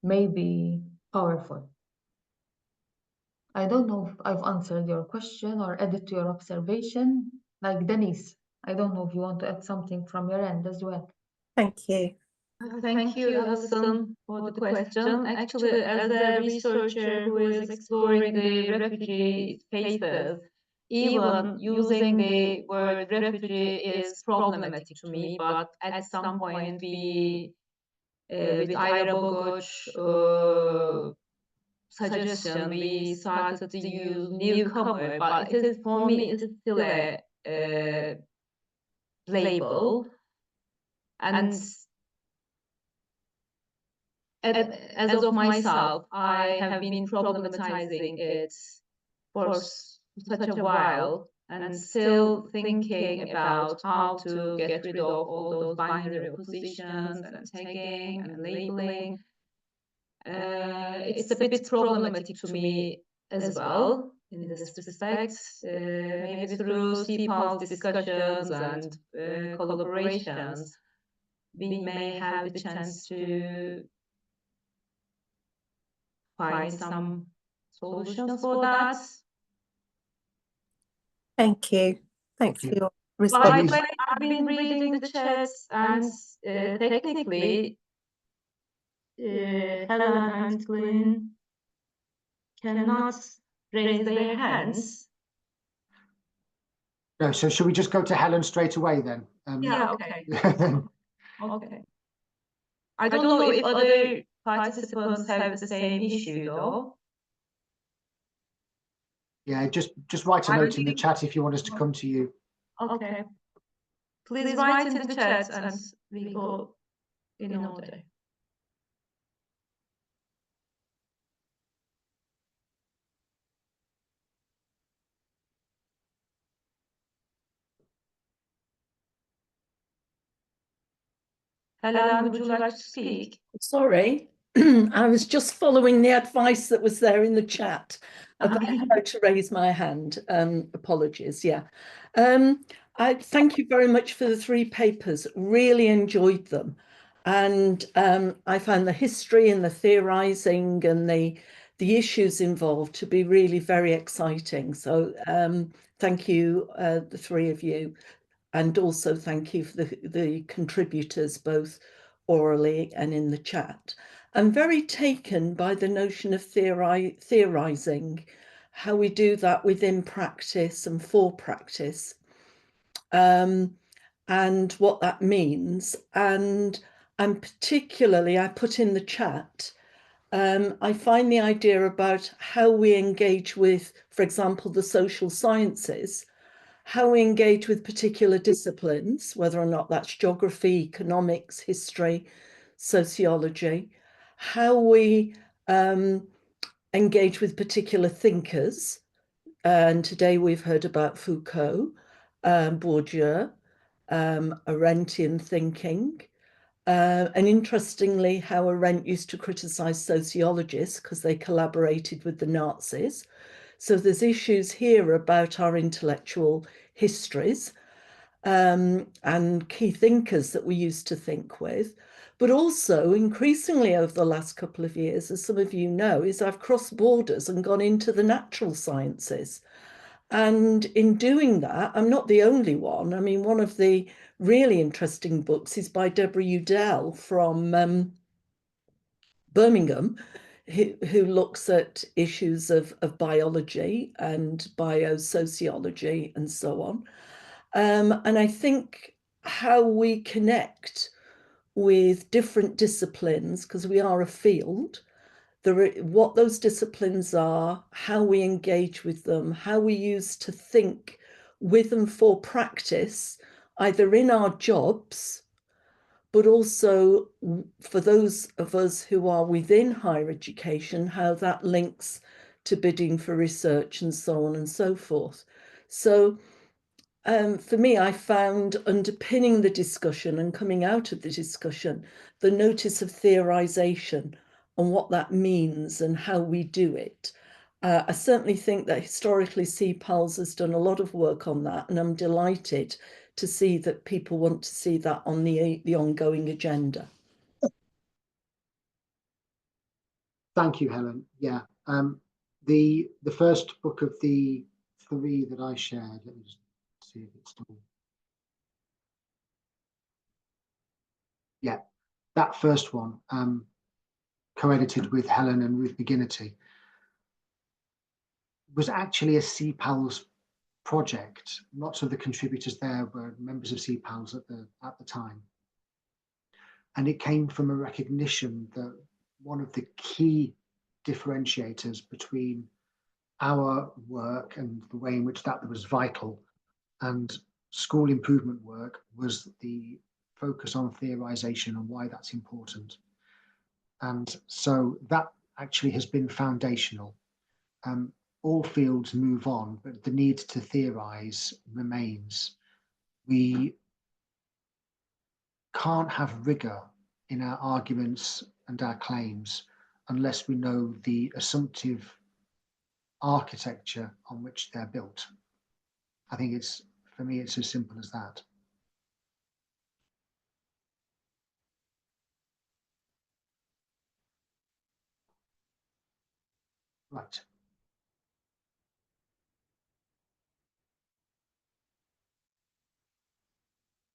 may be powerful. I don't know if I've answered your question or added to your observation. Like Denise, I don't know if you want to add something from your end as well. Thank you. Thank you, Alison, for the question. Actually, as a researcher who is exploring the refugee spaces, even using the word refugee is problematic to me, but at some point we, with Ira Bogoch suggestion, we started to use newcomer, but it is, for me, it is still a label. And as of myself, I have been problematizing it for such a while and still thinking about how to get rid of all those binary oppositions and tagging and labeling. It's a bit problematic to me as well in this respect. Maybe through CEPaLS discussions and collaborations, we may have the chance to find some solutions for that. Thank you. Thanks for your By response. the way, I've been reading the chats, and technically, Helen and Glenn cannot raise their hands. No, so should we just go to Helen straight away then? Yeah, okay. Okay. I don't know if other participants have the same issue, though. Yeah, just write a note in the chat if you want us to come to you. Okay. Please write in the chat and we go in order. Helen, would you like to speak? Sorry, I was just following the advice that was there in the chat about how to raise my hand. Apologies, yeah. I thank you very much for the 3 papers. Really enjoyed them. And I found the history and the theorizing and the issues involved to be really very exciting. So thank you, the 3 of you. And also thank you for the contributors, both orally and in the chat. I'm very taken by the notion of theorizing, how we do that within practice and for practice, and what that means. And particularly, I put in the chat, I find the idea about how we engage with, for example, the social sciences, how we engage with particular disciplines, whether or not that's geography, economics, history, sociology, how we engage with particular thinkers. And today we've heard about Foucault, Bourdieu, Arendtian thinking. And interestingly, how Arendt used to criticize sociologists because they collaborated with the Nazis. So there's issues here about our intellectual histories and key thinkers that we used to think with. But also increasingly over the last couple of years, as some of you know, is I've crossed borders and gone into the natural sciences. And in doing that, I'm not the only one. I mean, one of the really interesting books is by Deborah Udell from Birmingham, who looks at issues of biology and biosociology and so on. And I think how we connect with different disciplines, because we are a field, what those disciplines are, how we engage with them, how we use to think with and for practice, either in our jobs, but also for those of us who are within higher education, how that links to bidding for research and so on and so forth. So for me, I found underpinning the discussion and coming out of the discussion, the notice of theorization and what that means and how we do it. I certainly think that historically CEPaLS has done a lot of work on that, and I'm delighted to see that people want to see that on the ongoing agenda. Thank you, Helen. Yeah, the first book of the 3 that I shared, let me just see if it's still. Yeah, that first one, co-edited with Helen and Ruth McGinnity, was actually a CEPaLS project. Lots of the contributors there were members of CEPaLS at the time. And it came from a recognition that one of the key differentiators between our work and the way in which that was vital and school improvement work was the focus on theorization and why that's important. And so that actually has been foundational. All fields move on, but the need to theorize remains. We can't have rigor in our arguments and our claims unless we know the assumptive architecture on which they're built. I think for me, it's as simple as that. Right.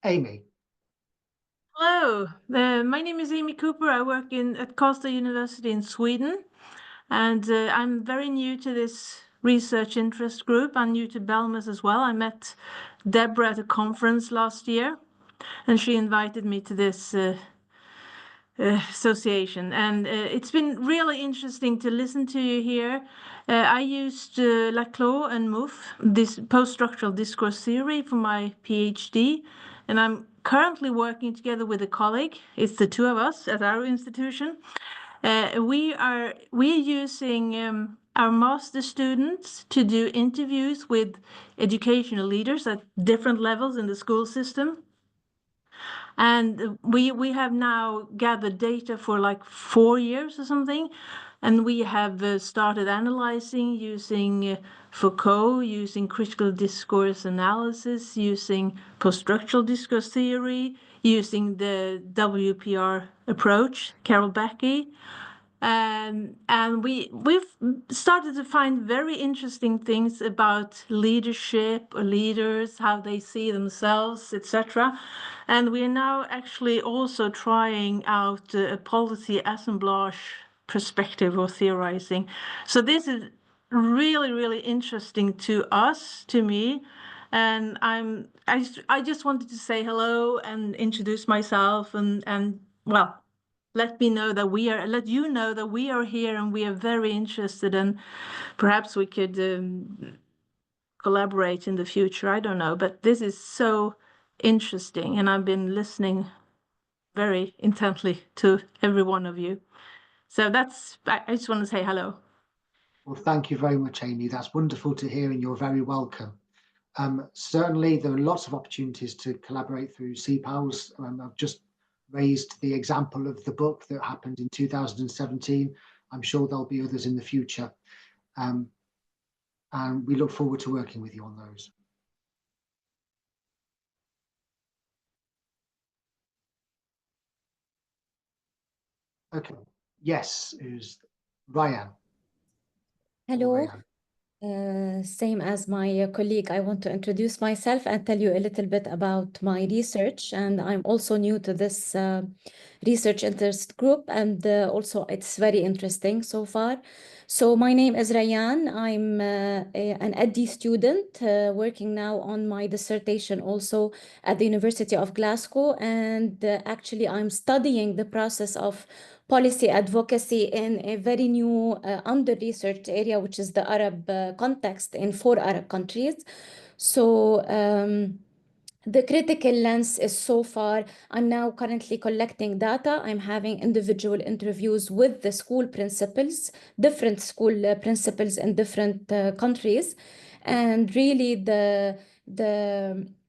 Amy. Hello, my name is Amy Cooper. I work at Karlstad University in Sweden, and I'm very new to this research interest group. I'm new to CEPaLS as well. I met Deborah at a conference last year, and she invited me to this association, and it's been really interesting to listen to you here. I used Laclau and Mouffe, this post-structural discourse theory, for my PhD, and I'm currently working together with a colleague. It's the 2 of us at our institution. We're using our master students to do interviews with educational leaders at different levels in the school system. And we have now gathered data for like 4 years or something, and we have started analyzing using Foucault, using critical discourse analysis, using post-structural discourse theory, using the WPR approach, Carol Becky. And we've started to find very interesting things about leadership or leaders, how they see themselves, etc. And we are now actually also trying out a policy assemblage perspective or theorizing. So this is really, really interesting to us, to me. And I just wanted to say hello and introduce myself and well, let you know that we are here and we are very interested, and perhaps we could collaborate in the future. I don't know, but this is so interesting, and I've been listening very intently to every one of you. So I just want to say hello. Well, thank you very much, Amy. That's wonderful to hear, and you're very welcome. Certainly, there are lots of opportunities to collaborate through CEPaLS. I've just raised the example of the book that happened in 2017. I'm sure there'll be others in the future. And we look forward to working with you on those. Okay. Yes, is Ryan. Hello. Ryan. Same as my colleague, I want to introduce myself and tell you a little bit about my research. And I'm also new to this research interest group, and also it's very interesting so far. So my name is Rayan. I'm an EdD student working now on my dissertation also at the University of Glasgow. And actually, I'm studying the process of policy advocacy in a very new under-researched area, which is the Arab context in 4 Arab countries. So the critical lens is so far, I'm now currently collecting data. I'm having individual interviews with the school principals, different school principals in different countries. And really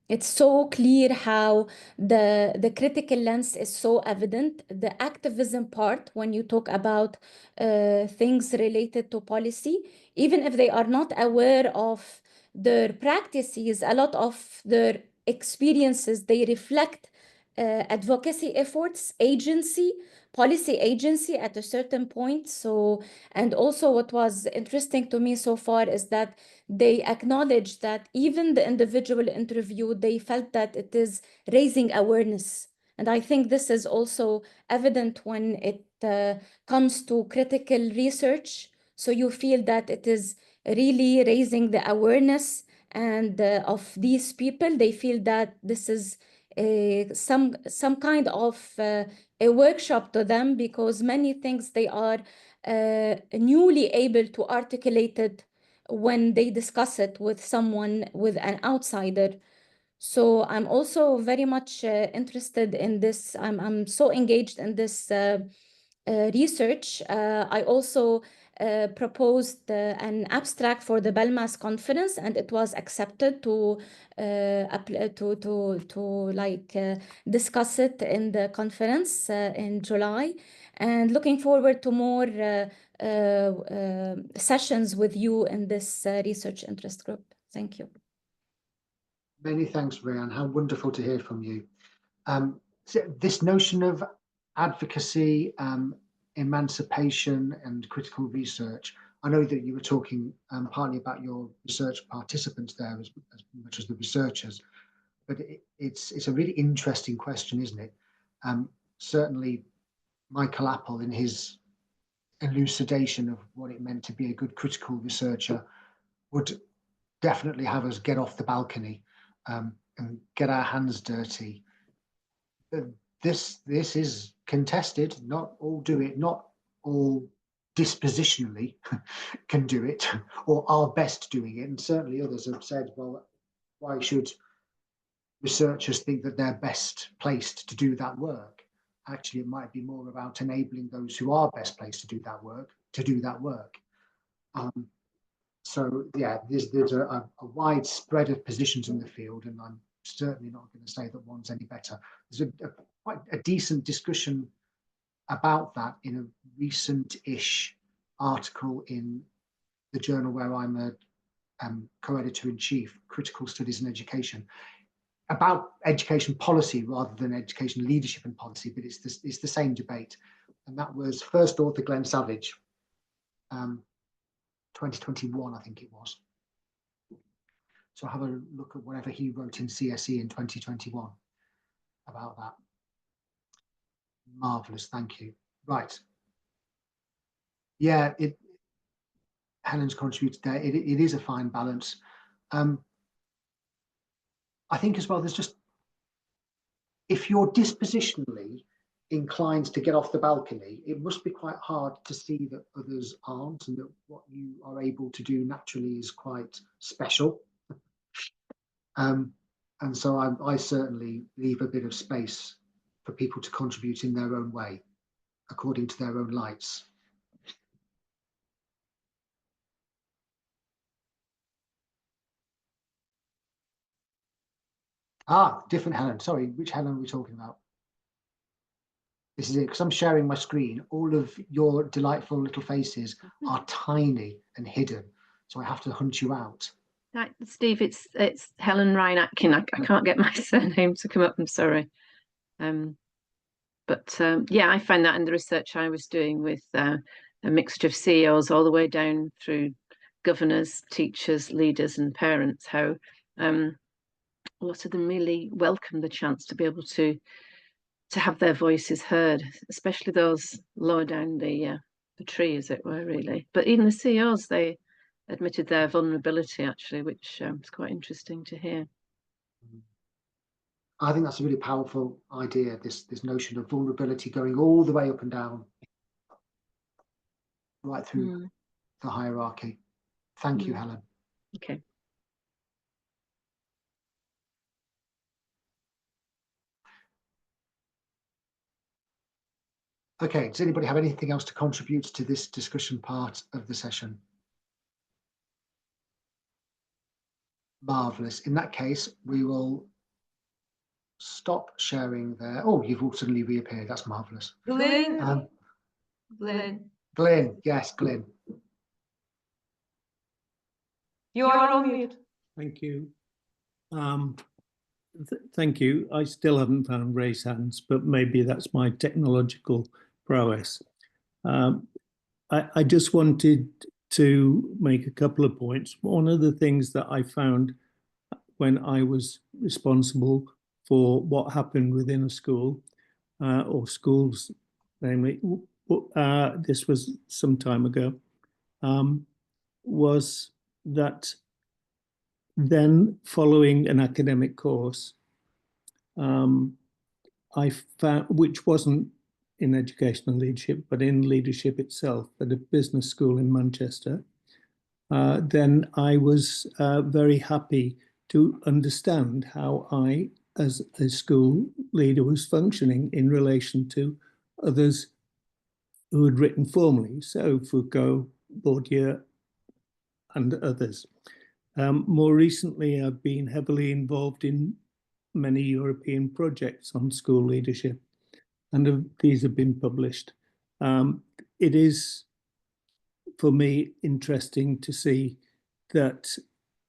it's so clear how the critical lens is so evident. The activism part, when you talk about things related to policy, even if they are not aware of their practices, a lot of their experiences, they reflect advocacy efforts, agency, policy agency at a certain point. So, and also what was interesting to me so far is that they acknowledge that even the individual interview, they felt that it is raising awareness. And I think this is also evident when it comes to critical research. So you feel that it is really raising the awareness and of these people. They feel that this is some kind of a workshop to them, because many things they are newly able to articulate it when they discuss it with someone, with an outsider. So I'm also very much interested in this. I'm so engaged in this research. I also proposed an abstract for the Belmas conference, and it was accepted to discuss it in the conference in July. And looking forward to more sessions with you in this research interest group. Thank you. Many thanks, Rayan. How wonderful to hear from you. So this notion of advocacy, emancipation, and critical research. I know that you were talking partly about your research participants there as much as the researchers, but it's a really interesting question, isn't it? Certainly, Michael Apple, in his elucidation of what it meant to be a good critical researcher, would definitely have us get off the balcony and get our hands dirty. This is contested. Not all do it. Not all dispositionally can do it, or are best doing it. And certainly others have said, well, why should researchers think that they're best placed to do that work? Actually, it might be more about enabling those who are best placed to do that work to do that work. So yeah, there's a wide spread of positions in the field, and I'm certainly not going to say that one's any better. There's quite a decent discussion about that in a recent-ish article in the journal where I'm a co-editor-in-chief, Critical Studies in Education, about education policy rather than education leadership and policy, but it's the same debate. And that was first author Glenn Savage, 2021, I think it was. So have a look at whatever he wrote in CSE in 2021 about that. Marvelous, thank you. Right. Yeah, Helen's contributed there. It is a fine balance. I think as well, there's just, if you're dispositionally inclined to get off the balcony, it must be quite hard to see that others aren't, and that what you are able to do naturally is quite special. And so I certainly leave a bit of space for people to contribute in their own way, according to their own lights. Different Helen. Sorry, which Helen are we talking about? This is it, because I'm sharing my screen. All of your delightful little faces are tiny and hidden, so I have to hunt you out. Right, Steve, it's Helen Ryan Atkin. I can't get my surname to come up, I'm sorry. But yeah, I found that in the research I was doing with a mixture of CEOs all the way down through governors, teachers, leaders and parents, how a lot of them really welcome the chance to be able to have their voices heard, especially those lower down the tree, as it were, really. But even the CEOs, they admitted their vulnerability, actually, which is quite interesting to hear. I think that's a really powerful idea, this notion of vulnerability going all the way up and down, right through the hierarchy. Thank you, Helen. Okay. Okay, does anybody have anything else to contribute to this discussion part of the session? Marvellous. In that case, we will stop sharing there. Oh, you've all suddenly reappeared. That's marvellous. Glenn, Glenn, yes, Glenn. you are on mute. Thank you. Thank you. I still haven't found raise hands, but maybe that's my technological prowess. I just wanted to make a couple of points. One of the things that I found when I was responsible for what happened within a school or schools, namely, this was some time ago, was that then following an academic course, I found, which wasn't in educational leadership, but in leadership itself at a business school in Manchester, then I was very happy to understand how I, as a school leader, was functioning in relation to others who had written formally, so Foucault, Bourdieu, and others. More recently, I've been heavily involved in many European projects on school leadership, and these have been published. It is, for me, interesting to see that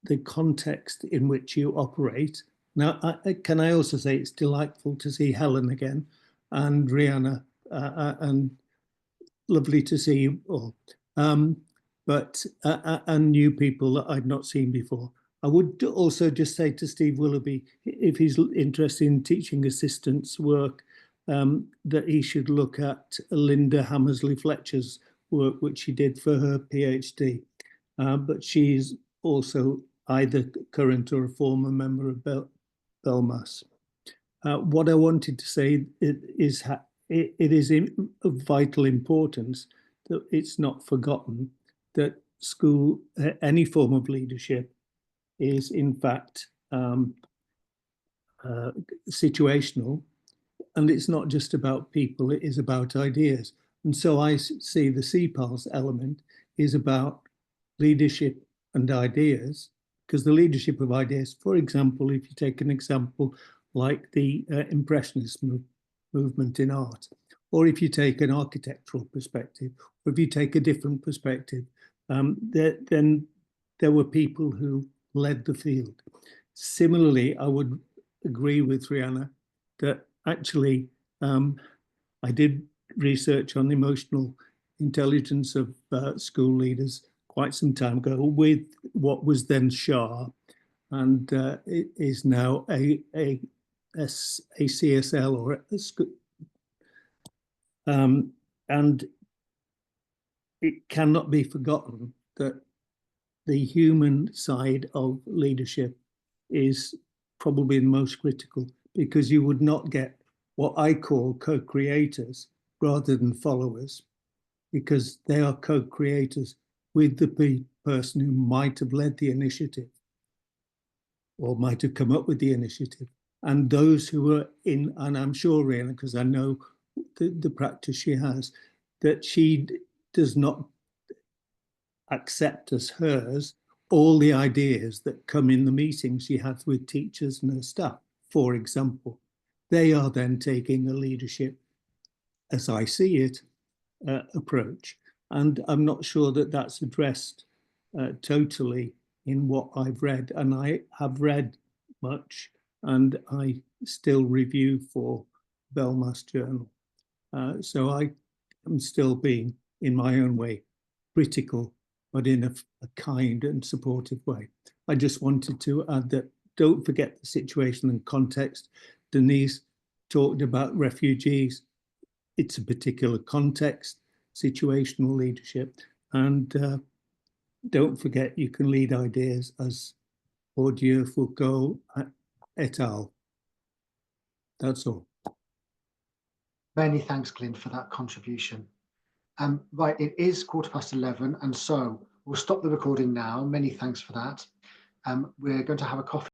the context in which you operate. Now, can I also say it's delightful to see Helen again and Rihanna, and lovely to see you all. And new people that I've not seen before. I would also just say to Steve Willoughby, if he's interested in teaching assistants work, that he should look at Linda Hammersley Fletcher's work, which she did for her PhD. But she's also either current or a former member of BELMAS. What I wanted to say is it is of vital importance that it's not forgotten that school, any form of leadership, is in fact situational, and it's not just about people, it is about ideas. And so I see the CEPaLS element is about leadership and ideas, because the leadership of ideas, for example, if you take an example like the Impressionist movement in art, or if you take an architectural perspective, or if you take a different perspective, then there were people who led the field. Similarly, I would agree with Rihanna that actually I did research on emotional intelligence of school leaders quite some time ago with what was then SHAR, and it is now a CSL or a school. And it cannot be forgotten that the human side of leadership is probably the most critical, because you would not get what I call co-creators rather than followers, because they are co-creators with the person who might have led the initiative or might have come up with the initiative. And those who are in, and I'm sure Rihanna, because I know the practice she has, that she does not accept as hers all the ideas that come in the meetings she has with teachers and her staff, for example. They are then taking a leadership, as I see it, approach. And I'm not sure that that's addressed totally in what I've read. And I have read much, and I still review for BELMAS Journal. So I am still being, in my own way, critical but in a kind and supportive way. I just wanted to add that don't forget the situation and context. Denise talked about refugees. It's a particular context, situational leadership, and don't forget you can lead ideas as Bourdieu, Foucault, et al. That's all. Many thanks, Glyn, for that contribution. Right, it is 11:15, and so we'll stop the recording now. Many thanks for that. We're going to have a coffee